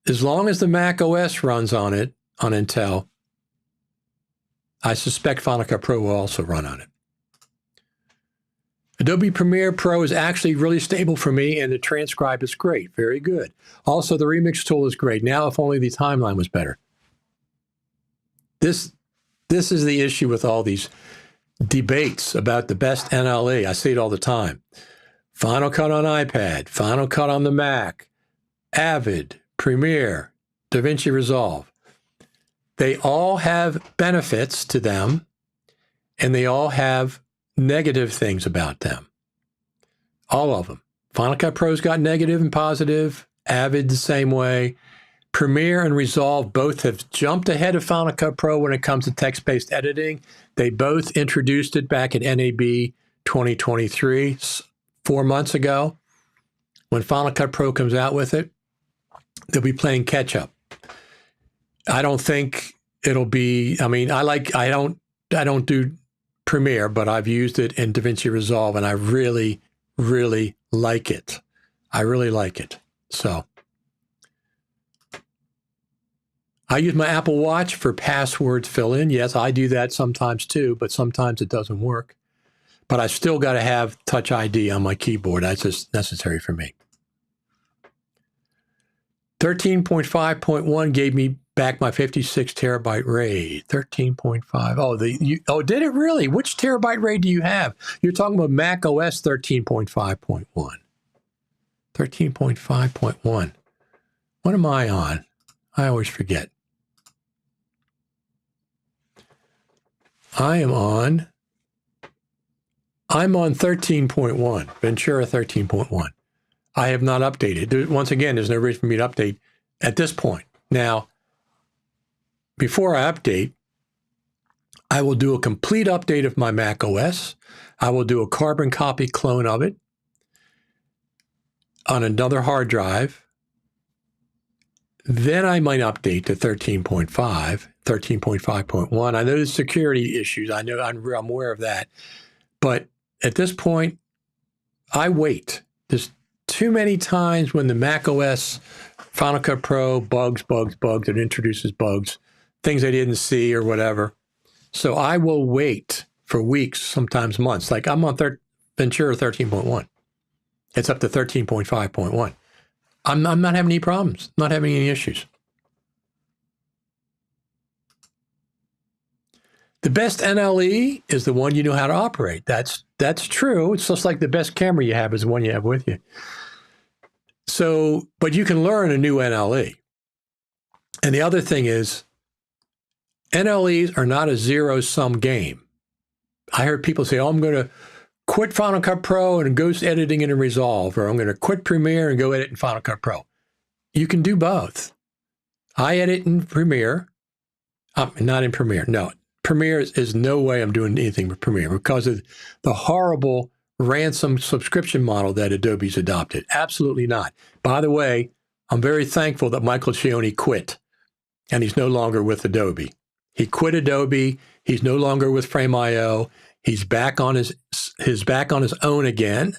as long as the Mac OS runs on it, on Intel, I suspect Final Cut Pro will also run on it. Adobe Premiere Pro is actually really stable for me, and the transcribe is great. Very good. Also, the remix tool is great. Now, if only the timeline was better. This is the issue with all these debates about the best NLE. I see it all the time. Final Cut on iPad, Final Cut on the Mac, Avid, Premiere, DaVinci Resolve. They all have benefits to them, and they all have negative things about them. All of them. Final Cut Pro's got negative and positive, Avid the same way. Premiere and Resolve both have jumped ahead of Final Cut Pro when it comes to text-based editing. They both introduced it back at NAB 2023, 4 months ago. When Final Cut Pro comes out with it, they'll be playing catch-up. I don't think it'll be, I mean, I don't do Premiere, but I've used it in DaVinci Resolve, and I really, really like it. I really like it. So I use my Apple Watch for password fill-in. Yes, I do that sometimes too, but sometimes it doesn't work. But I still got to have Touch ID on my keyboard. That's just necessary for me. 13.5.1 gave me back my 56 terabyte RAID. 13.5. Oh, did it really? Which terabyte RAID do you have? You're talking about Mac OS 13.5.1. 13.5.1. What am I on? I always forget. I'm on 13.1, Ventura 13.1. I have not updated. Once again, there's no reason for me to update at this point. Now, before I update, I will do a complete update of my Mac OS. I will do a carbon copy clone of it on another hard drive. Then I might update to 13.5, 13.5.1. I know there's security issues. I know I'm aware of that. But at this point, I wait. There's too many times when the Mac OS Final Cut Pro bugs, it introduces bugs, things I didn't see or whatever. So I will wait for weeks, sometimes months. Like I'm on Ventura 13.1. It's up to 13.5.1. I'm not having any problems, not having any issues. The best NLE is the one you know how to operate. That's true. It's just like the best camera you have is the one you have with you. So, but you can learn a new NLE. And the other thing is, NLEs are not a zero-sum game. I heard people say, oh, I'm going to quit Final Cut Pro and go editing in Resolve, or I'm going to quit Premiere and go edit in Final Cut Pro. You can do both. I edit in Premiere. Not in Premiere, no. Premiere is no way I'm doing anything with Premiere because of the horrible ransom subscription model that Adobe's adopted. Absolutely not. By the way, I'm very thankful that Michael Cioni quit, and he's no longer with Adobe. He quit Adobe. He's no longer with Frame.io. He's back on his own again.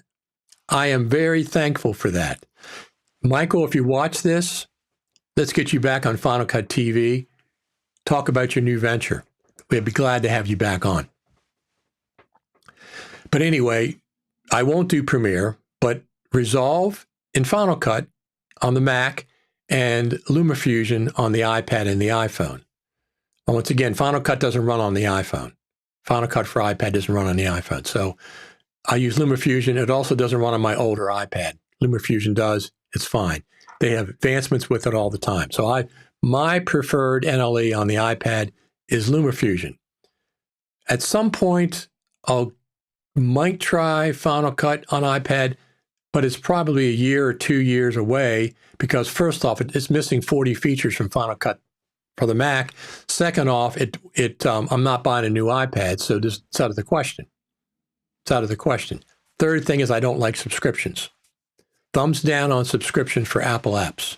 I am very thankful for that. Michael, if you watch this, let's get you back on Final Cut TV. Talk about your new venture. We'd be glad to have you back on. But anyway, I won't do Premiere, but Resolve in Final Cut on the Mac and LumaFusion on the iPad and the iPhone. And once again, Final Cut doesn't run on the iPhone. Final Cut for iPad doesn't run on the iPhone. So I use LumaFusion. It also doesn't run on my older iPad. LumaFusion does. It's fine. They have advancements with it all the time. So my preferred NLE on the iPad is LumaFusion. At some point, might try Final Cut on iPad, but it's probably a year or 2 years away because first off, it's missing 40 features from Final Cut for the Mac. Second off, I'm not buying a new iPad, so it's out of the question. It's out of the question. Third thing is I don't like subscriptions. Thumbs down on subscriptions for Apple apps.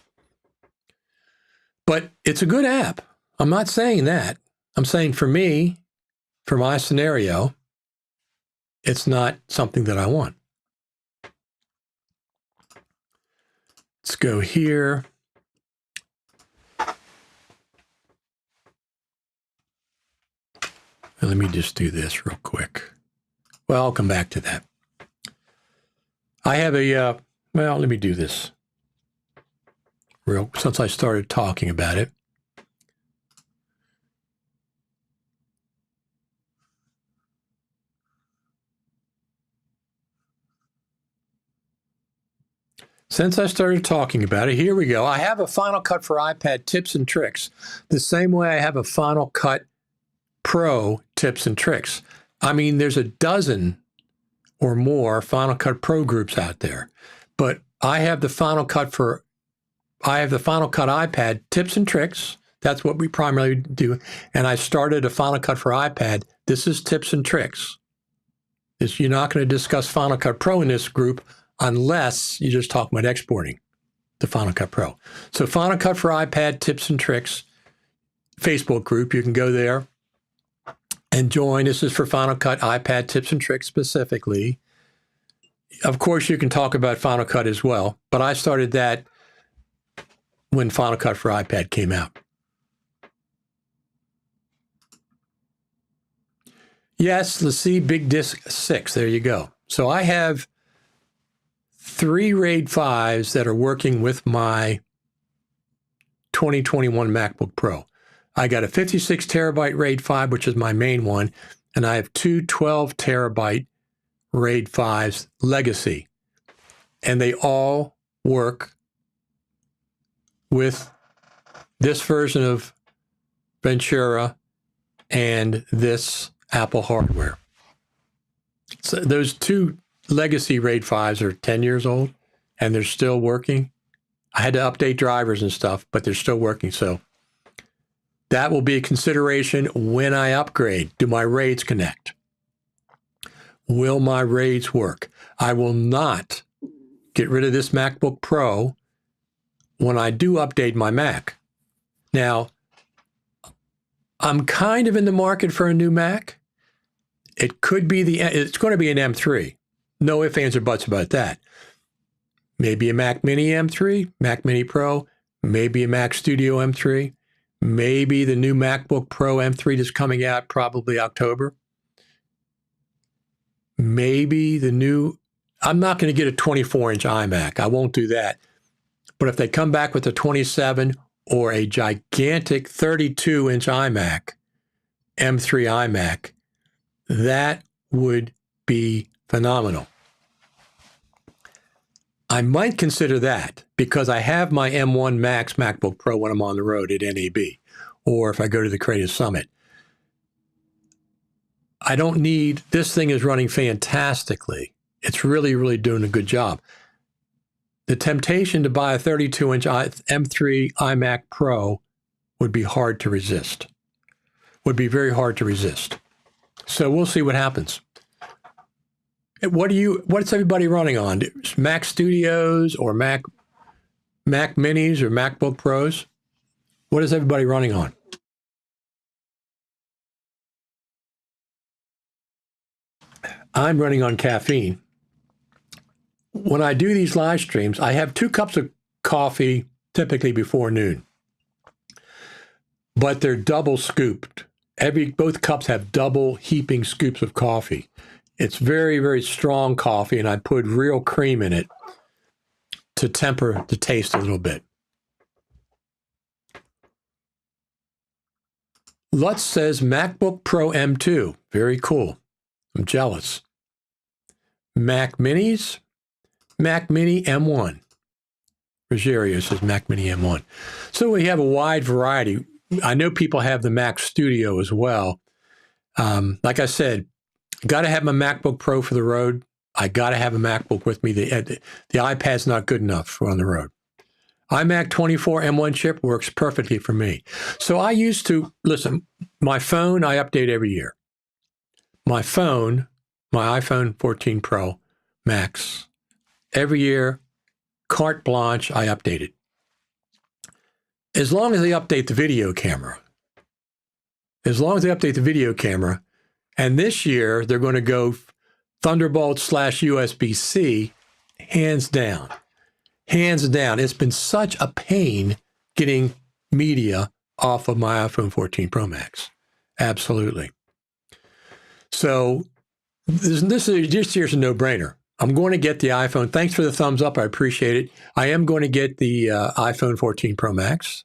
But it's a good app. I'm not saying that. I'm saying for me, for my scenario, it's not something that I want. Let's go here. Let me just do this real quick. Well, I'll come back to that. I have a, well, let me do this since I started talking about it. Since I started talking about it, here we go. I have a Final Cut for iPad tips and tricks, the same way I have a Final Cut Pro tips and tricks. I mean, there's a dozen or more Final Cut Pro groups out there, but I have the Final Cut iPad tips and tricks. That's what we primarily do. And I started a Final Cut for iPad. This is tips and tricks. You're not going to discuss Final Cut Pro in this group unless you just talk about exporting the Final Cut Pro. So Final Cut for iPad tips and tricks Facebook group. You can go there and join. This is for Final Cut iPad tips and tricks specifically. Of course, you can talk about Final Cut as well, but I started that when Final Cut for iPad came out. Yes, let's see, Big Disk 6. There you go. So I have 3 RAID 5s that are working with my 2021 MacBook Pro. I got a 56 terabyte RAID 5, which is my main one, and I have 2 12 terabyte RAID 5s legacy. And they all work with this version of Ventura and this Apple hardware. So those 2 legacy RAID 5s are 10 years old, and they're still working. I had to update drivers and stuff, but they're still working. So that will be a consideration when I upgrade. Do my RAIDs connect? Will my RAIDs work? I will not get rid of this MacBook Pro when I do update my Mac. Now, I'm kind of in the market for a new Mac. It could be it's going to be an M3. No ifs, ands, or buts about that. Maybe a Mac Mini M3, Mac Mini Pro, maybe a Mac Studio M3, maybe the new MacBook Pro M3 that's coming out probably October. Maybe I'm not going to get a 24-inch iMac. I won't do that. But if they come back with a 27 or a gigantic 32-inch iMac, M3 iMac, that would be phenomenal. I might consider that because I have my M1 Max MacBook Pro when I'm on the road at NAB, or if I go to the Creative Summit. I don't need, this thing is running fantastically. It's really, really doing a good job. The temptation to buy a 32-inch M3 iMac Pro would be hard to resist. Would be very hard to resist. So we'll see what happens. What's everybody running on? Mac Studios or Mac Minis or MacBook Pros? What is everybody running on? I'm running on caffeine. When I do these live streams, I have 2 cups of coffee typically before noon, but they're double scooped. Both cups have double heaping scoops of coffee. It's very, very strong coffee, and I put real cream in it to temper the taste a little bit. Lutz says MacBook Pro M2. Very cool. I'm jealous. Mac Minis, Mac Mini M1. Rogerio says Mac Mini M1. So we have a wide variety. I know people have the Mac Studio as well. Like I said, got to have my MacBook Pro for the road. I got to have a MacBook with me. The iPad's not good enough for on the road. iMac 24 M1 chip works perfectly for me. So I used to, listen, my phone, I update every year. My phone, my iPhone 14 Pro Max, every year, carte blanche, I update it. As long as they update the video camera. As long as they update the video camera. And this year, they're going to go Thunderbolt /USB-C, hands down. Hands down, it's been such a pain getting media off of my iPhone 14 Pro Max. Absolutely. So this year's a no-brainer. I'm going to get the iPhone. Thanks for the thumbs up. I appreciate it. I am going to get the iPhone 14 Pro Max.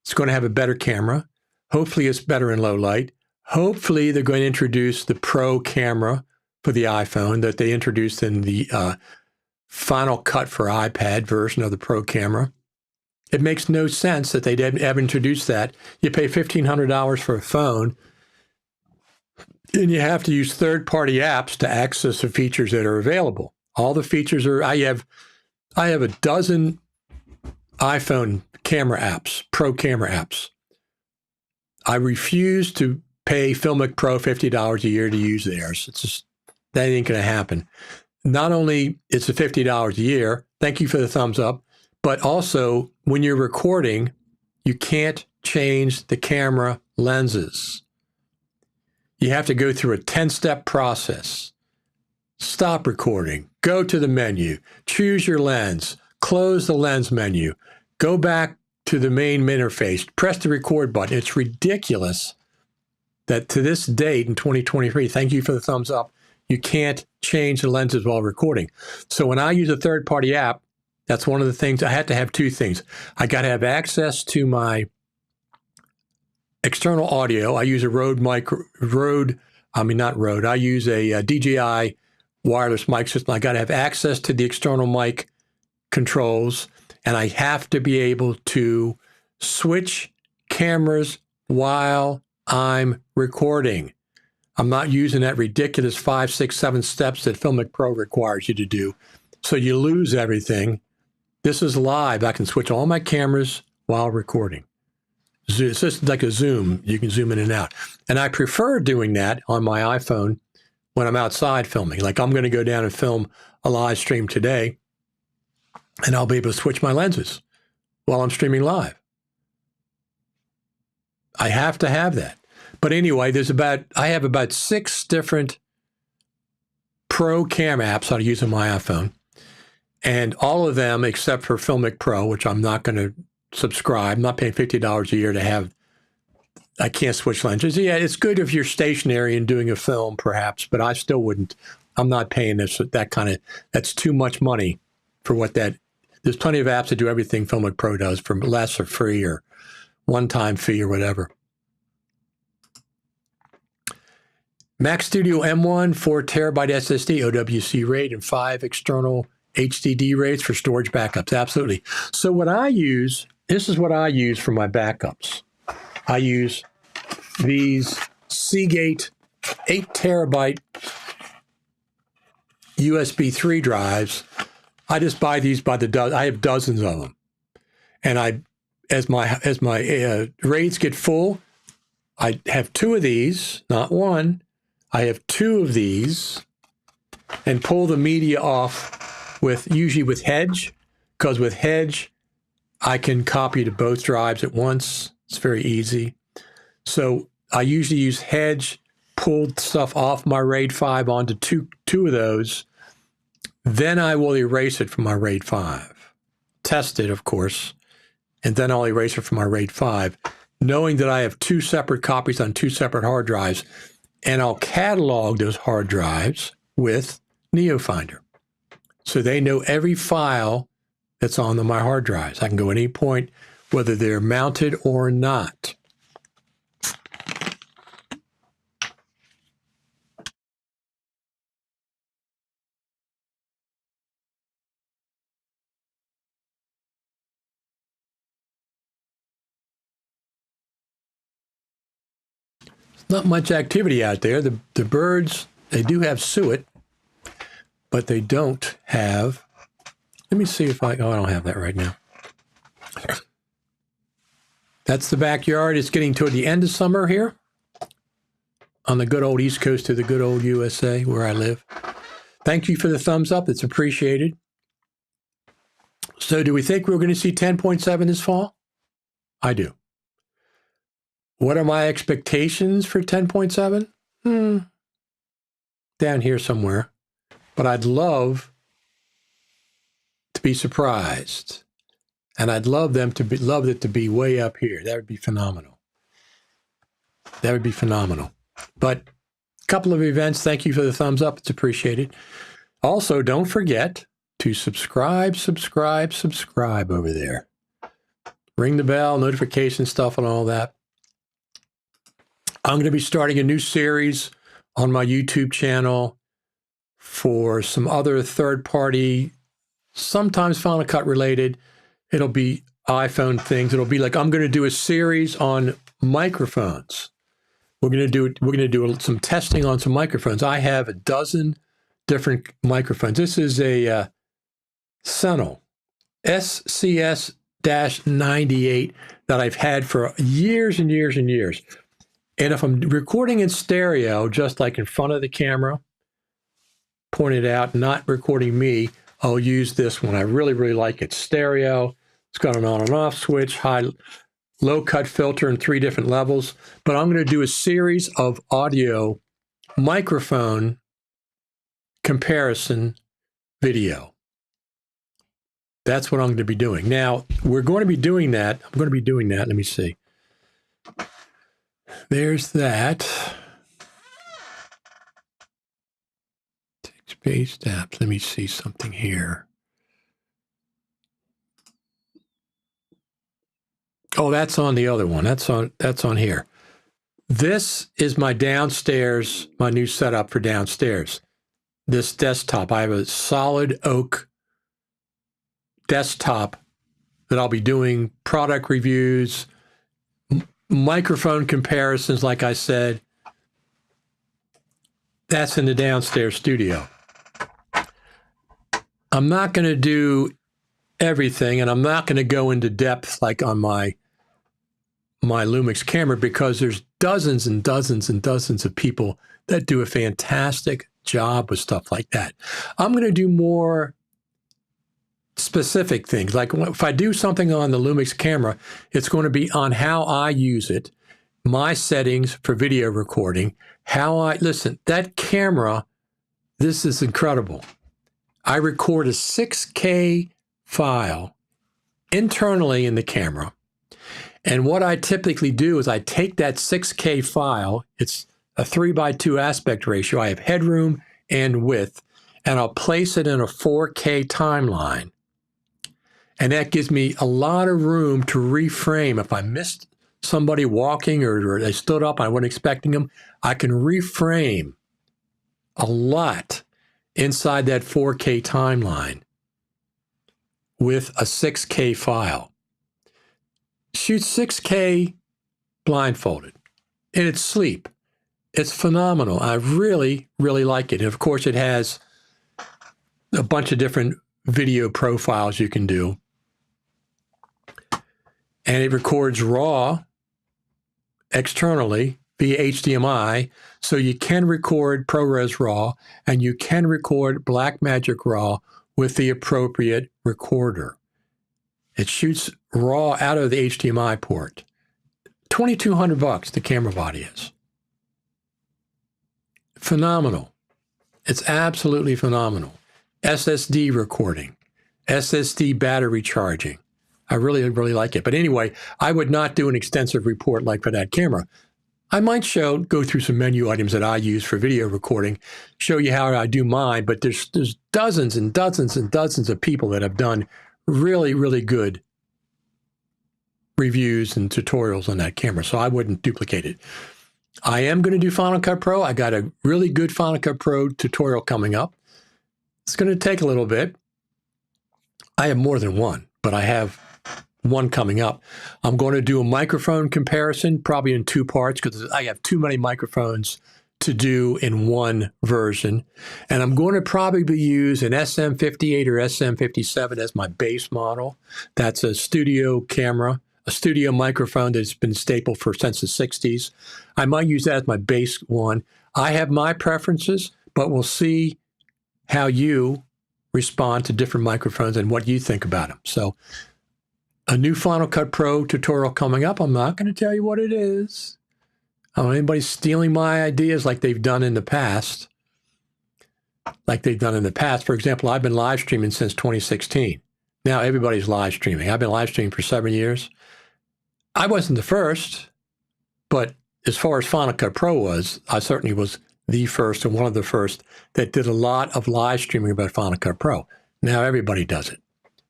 It's going to have a better camera. Hopefully it's better in low light. Hopefully they're going to introduce the Pro camera for the iPhone that they introduced in the Final Cut for iPad version of the Pro camera. It makes no sense that they didn't ever introduce that. You pay $1,500 for a phone, and you have to use third-party apps to access the features that are available. All the features are. I have a dozen iPhone camera apps, Pro camera apps. I refuse to pay Filmic Pro $50 a year to use theirs. It's just, that ain't going to happen. Not only it's a $50 a year, thank you for the thumbs up, but also when you're recording, you can't change the camera lenses. You have to go through a 10-step process. Stop recording, go to the menu, choose your lens, close the lens menu, go back to the main interface, press the record button. It's ridiculous that to this date in 2023, thank you for the thumbs up, you can't change the lenses while recording. So when I use a third-party app, that's one of the things. I had to have two things. I got to have access to my external audio. I use a I use a DJI wireless mic system. I got to have access to the external mic controls, and I have to be able to switch cameras while I'm recording. I'm not using that ridiculous 5, 6, 7 steps that Filmic Pro requires you to do. So you lose everything. This is live. I can switch all my cameras while recording. It's just like a Zoom. You can zoom in and out. And I prefer doing that on my iPhone when I'm outside filming. Like I'm going to go down and film a live stream today, and I'll be able to switch my lenses while I'm streaming live. I have to have that. But anyway, I have about 6 different Pro camera apps I use on my iPhone. And all of them, except for Filmic Pro, which I'm not going to subscribe. I'm not paying $50 a year to have, I can't switch lenses. Yeah, it's good if you're stationary and doing a film, perhaps, but I still wouldn't. I'm not paying that's too much money for what that, there's plenty of apps that do everything Filmic Pro does for less or free or one-time fee or whatever. Mac Studio M1, 4 terabyte SSD, OWC RAID, and 5 external HDD RAIDs for storage backups. Absolutely. So this is what I use for my backups. I use these Seagate 8 terabyte USB 3 drives. I just buy these by the dozen. I have dozens of them. And as my RAIDs get full, I have 2 of these, not one. I have 2 of these and pull the media off usually with Hedge, because with Hedge, I can copy to both drives at once. It's very easy. So I usually use Hedge, pulled stuff off my RAID 5 onto two of those. Then I will erase it from my RAID 5. Test it, of course, and then I'll erase it from my RAID 5, knowing that I have 2 separate copies on 2 separate hard drives, and I'll catalog those hard drives with NeoFinder. So they know every file that's on my hard drives. I can go at any point, whether they're mounted or not. Not much activity out there. The birds, they do have suet, but they don't have, let me see if I don't have that right now. That's the backyard. It's getting toward the end of summer here on the good old East Coast of the good old USA where I live. Thank you for the thumbs up. It's appreciated. So do we think we're going to see 10.7 this fall? I do. What are my expectations for 10.7? Down here somewhere. But I'd love to be surprised. And I'd love it to be way up here. That would be phenomenal. That would be phenomenal. But a couple of events. Thank you for the thumbs up. It's appreciated. Also, don't forget to subscribe over there. Ring the bell, notification stuff and all that. I'm going to be starting a new series on my YouTube channel for some other third-party, sometimes Final Cut related. It'll be iPhone things. It'll be like I'm going to do a series on microphones. We're going to do some testing on some microphones. I have a dozen different microphones. This is a FiNAL SCS-98 that I've had for years and years and years. And if I'm recording in stereo, just like in front of the camera, pointed out, not recording me, I'll use this one. I really, really like it. Stereo. It's got an on and off switch, low cut filter in 3 different levels. But I'm going to do a series of audio microphone comparison video. That's what I'm going to be doing. Now, we're going to be doing that. I'm going to be doing that. Let me see. There's that. Text-based apps. Let me see something here. Oh, that's on the other one. That's on here. This is my downstairs, my new setup for downstairs. This desktop. I have a solid oak desktop that I'll be doing product reviews, microphone comparisons, like I said. That's in the downstairs studio. I'm not going to do everything, and I'm not going to go into depth like on my Lumix camera, because there's dozens and dozens and dozens of people that do a fantastic job with stuff like that. I'm going to do more specific things. Like if I do something on the Lumix camera, it's going to be on how I use it, my settings for video recording, listen, that camera, this is incredible. I record a 6K file internally in the camera. And what I typically do is I take that 6K file, it's a 3:2 aspect ratio. I have headroom and width, and I'll place it in a 4K timeline. And that gives me a lot of room to reframe. If I missed somebody walking or they stood up, I wasn't expecting them, I can reframe a lot inside that 4K timeline with a 6K file. Shoot 6K blindfolded, and it's sleep. It's phenomenal. I really, really like it. And of course, it has a bunch of different video profiles you can do. And it records RAW externally via HDMI. So you can record ProRes RAW, and you can record Blackmagic RAW with the appropriate recorder. It shoots RAW out of the HDMI port. $2,200 the camera body is. Phenomenal. It's absolutely phenomenal. SSD recording, SSD battery charging. I really, really like it. But anyway, I would not do an extensive report like for that camera. I might go through some menu items that I use for video recording, show you how I do mine, but there's dozens and dozens and dozens of people that have done really, really good reviews and tutorials on that camera, so I wouldn't duplicate it. I am going to do Final Cut Pro. I got a really good Final Cut Pro tutorial coming up. It's going to take a little bit. I have more than one, but I have one coming up. I'm going to do a microphone comparison, probably in 2 parts, because I have too many microphones to do in one version. And I'm going to probably use an SM58 or SM57 as my base model. That's a studio camera, a studio microphone that's been staple since the 60s. I might use that as my base one. I have my preferences, but we'll see how you respond to different microphones and what you think about them. So a new Final Cut Pro tutorial coming up. I'm not going to tell you what it is. I don't want anybody stealing my ideas like they've done in the past. For example, I've been live streaming since 2016. Now everybody's live streaming. I've been live streaming for 7 years. I wasn't the first, but as far as Final Cut Pro was, I certainly was the first and one of the first that did a lot of live streaming about Final Cut Pro. Now everybody does it.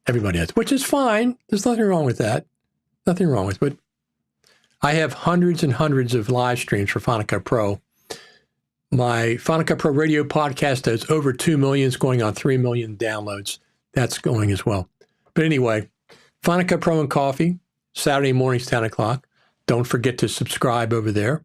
Everybody does, which is fine. There's nothing wrong with that. Nothing wrong with it. But I have hundreds and hundreds of live streams for Final Cut Pro. My Final Cut Pro radio podcast has over 2 million, it's going on 3 million downloads. That's going as well. But anyway, Final Cut Pro and Coffee, Saturday mornings, 10 o'clock. Don't forget to subscribe over there.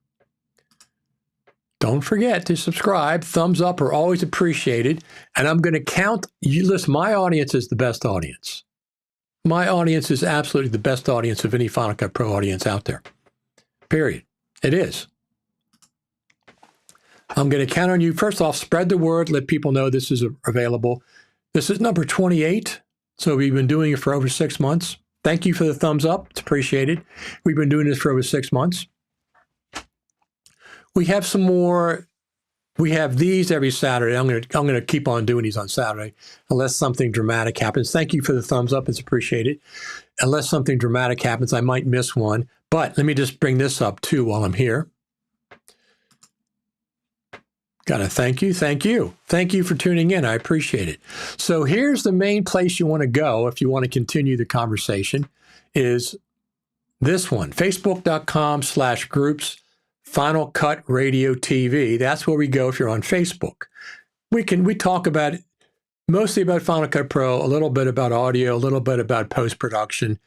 Don't forget to subscribe. Thumbs up are always appreciated. And I'm going to count you. Listen, my audience is the best audience. My audience is absolutely the best audience of any Final Cut Pro audience out there. Period. It is. I'm going to count on you. First off, spread the word. Let people know this is available. This is number 28. So we've been doing it for over 6 months. Thank you for the thumbs up. It's appreciated. We've been doing this for over 6 months. We have some more. We have these every Saturday. I'm going to keep on doing these on Saturday unless something dramatic happens. Thank you for the thumbs up. It's appreciated. Unless something dramatic happens, I might miss one. But let me just bring this up too while I'm here. Got to thank you. Thank you. Thank you for tuning in. I appreciate it. So here's the main place you want to go if you want to continue the conversation is this one, facebook.com/groups, Final Cut Radio TV. That's where we go if you're on Facebook. We talk about mostly about Final Cut Pro, a little bit about audio, a little bit about post-production,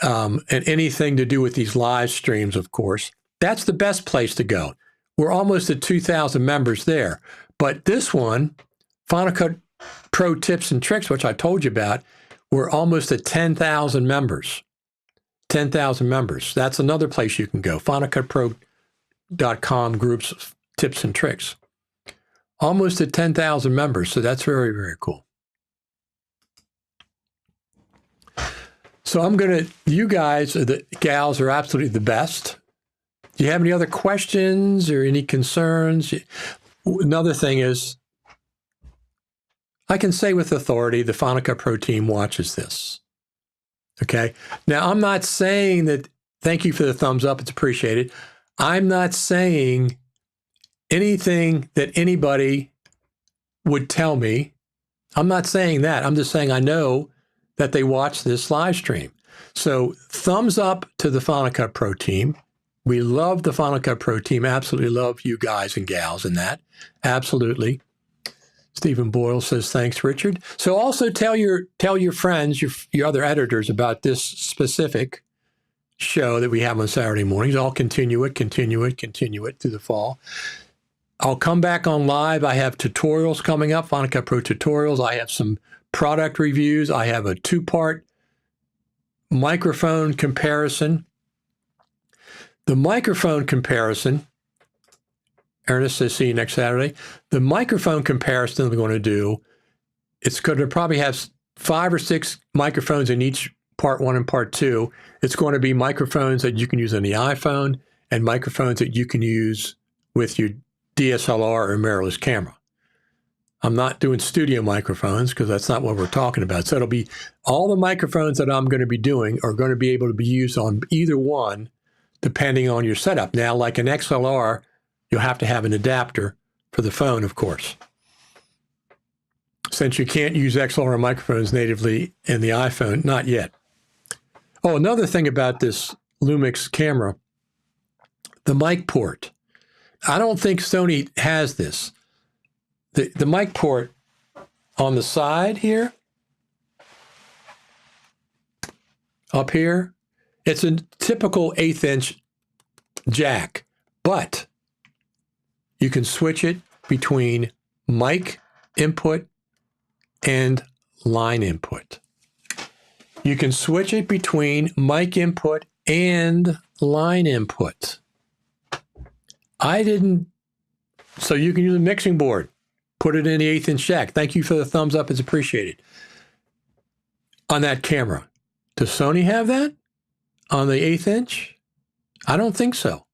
and anything to do with these live streams, of course. That's the best place to go. We're almost at 2,000 members there. But this one, Final Cut Pro Tips and Tricks, which I told you about, we're almost at 10,000 members. 10,000 members. That's another place you can go. FinalCutPro.com groups, tips and tricks. Almost at 10,000 members. So that's very, very cool. So you guys, the gals are absolutely the best. Do you have any other questions or any concerns? Another thing is, I can say with authority, the Final Cut Pro team watches this. Okay? Now, I'm not saying that, thank you for the thumbs up, it's appreciated. I'm not saying anything that anybody would tell me. I'm not saying that. I'm just saying I know that they watch this live stream. So thumbs up to the Final Cut Pro team. We love the Final Cut Pro team. Absolutely love you guys and gals in that. Absolutely. Stephen Boyle says, thanks, Richard. So also tell your friends, your other editors about this specific show that we have on Saturday mornings. I'll continue it through the fall. I'll come back on live. I have tutorials coming up, Final Cut Pro tutorials. I have some product reviews. I have a 2-part microphone comparison. The microphone comparison, Ernest says, see you next Saturday. The microphone comparison we're going to do, it's going to probably have 5 or 6 microphones in each part 1 and part 2. It's going to be microphones that you can use on the iPhone and microphones that you can use with your DSLR or mirrorless camera. I'm not doing studio microphones because that's not what we're talking about. So it'll be all the microphones that I'm going to be doing are going to be able to be used on either one, depending on your setup. Now, like an XLR, you'll have to have an adapter for the phone, of course. Since you can't use XLR microphones natively in the iPhone, not yet. Oh, another thing about this Lumix camera, the mic port. I don't think Sony has this. The mic port on the side here, up here, it's a typical 1/8 inch jack, but you can switch it between mic input and line input. You can switch it between mic input and line input. So you can use a mixing board, put it in the 1/8 inch jack. Thank you for the thumbs up, it's appreciated. On that camera. Does Sony have that? On the 1/8 inch? I don't think so.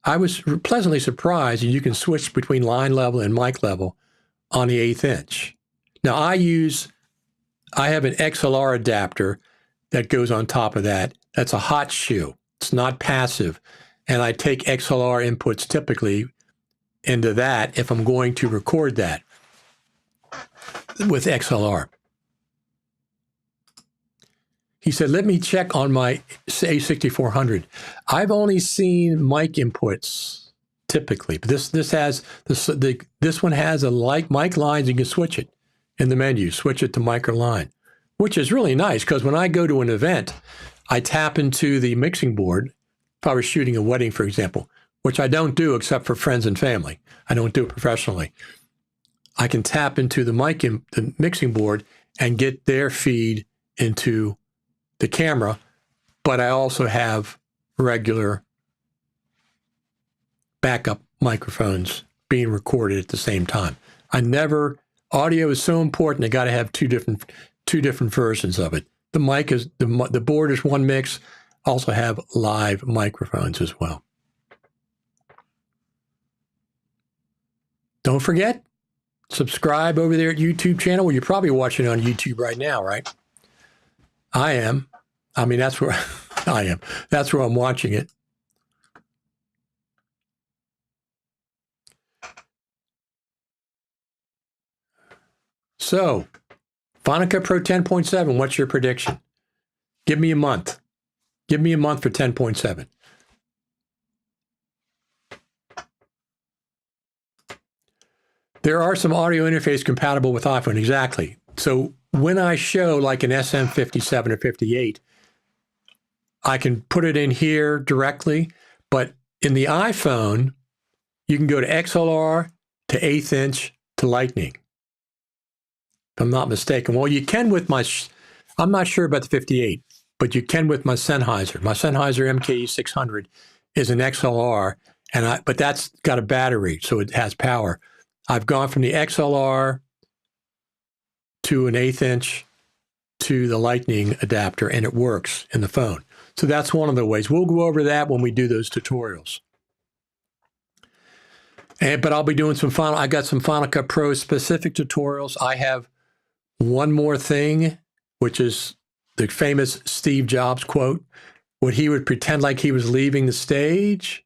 I was pleasantly surprised that you can switch between line level and mic level on the 1/8 inch. Now I use I have an XLR adapter that goes on top of that. That's a hot shoe. It's not passive. And I take XLR inputs typically into that if I'm going to record that with XLR. He said, let me check on my A6400. I've only seen mic inputs typically, but this one has a mic lines. You can switch it in the menu, switch it to mic or line, which is really nice because when I go to an event, I tap into the mixing board. If I was shooting a wedding, for example, which I don't do except for friends and family. I don't do it professionally. I can tap into the the mixing board and get their feed into the camera, but I also have regular backup microphones being recorded at the same time. Audio is so important. I got to have two different versions of it. The board is one mix. Also have live microphones as well. Don't forget, subscribe over there at YouTube channel. Well, you're probably watching it on YouTube right now, right? I am. I mean, that's where I am. That's where I'm watching it. So, Final Cut Pro 10.7, what's your prediction? Give me a month. Give me a month for 10.7. There are some audio interface compatible with iPhone, exactly. So when I show like an SM57 or 58, I can put it in here directly, but in the iPhone, you can go to XLR, to 1/8 inch, to Lightning. If I'm not mistaken. Well, you can with I'm not sure about the 58, but you can with my Sennheiser. My Sennheiser MKE600 is an XLR, but that's got a battery, so it has power. I've gone from the XLR to an 1/8 inch to the Lightning adapter, and it works in the phone. So that's one of the ways. We'll go over that when we do those tutorials. But I'll be doing I got some Final Cut Pro specific tutorials. I have one more thing, which is the famous Steve Jobs quote, when he would pretend like he was leaving the stage,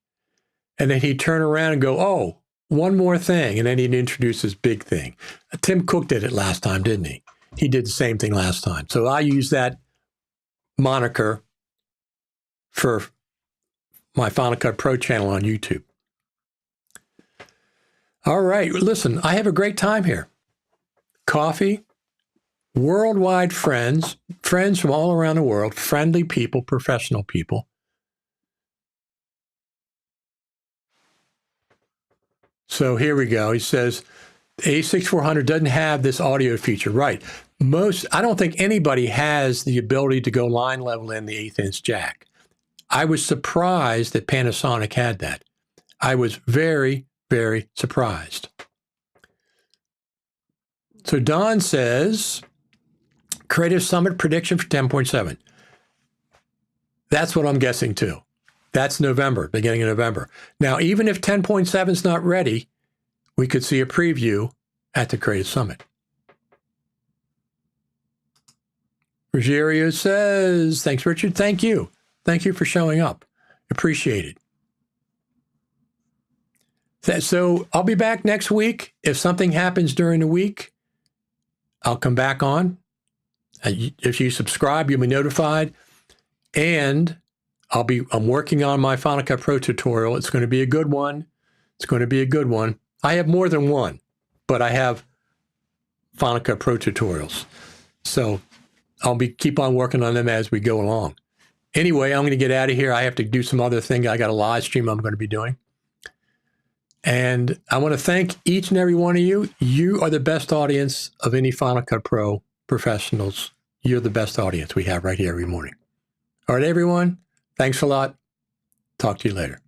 and then he'd turn around and go, oh, one more thing, and then he'd introduce his big thing. Tim Cook did it last time, didn't he? He did the same thing last time. So I use that moniker for my Final Cut Pro channel on YouTube. All right, listen, I have a great time here. Coffee, worldwide friends from all around the world, friendly people, professional people. So here we go. He says, A6400 doesn't have this audio feature. Right. I don't think anybody has the ability to go line level in the 1/8 inch jack. I was surprised that Panasonic had that. I was very, very surprised. So Don says, Creative Summit prediction for 10.7. That's what I'm guessing too. That's November, beginning of November. Now, even if 10.7 is not ready, we could see a preview at the Creative Summit. Ruggiero says, thanks, Richard. Thank you. Thank you for showing up. Appreciate it. So I'll be back next week. If something happens during the week, I'll come back on. If you subscribe, you'll be notified. And I'm working on my Final Cut Pro tutorial. It's going to be a good one. It's going to be a good one. I have more than one, but I have Final Cut Pro tutorials. So I'll keep on working on them as we go along. Anyway, I'm going to get out of here. I have to do some other thing. I got a live stream I'm going to be doing. And I want to thank each and every one of you. You are the best audience of any Final Cut Pro professionals. You're the best audience we have right here every morning. All right, everyone. Thanks a lot. Talk to you later.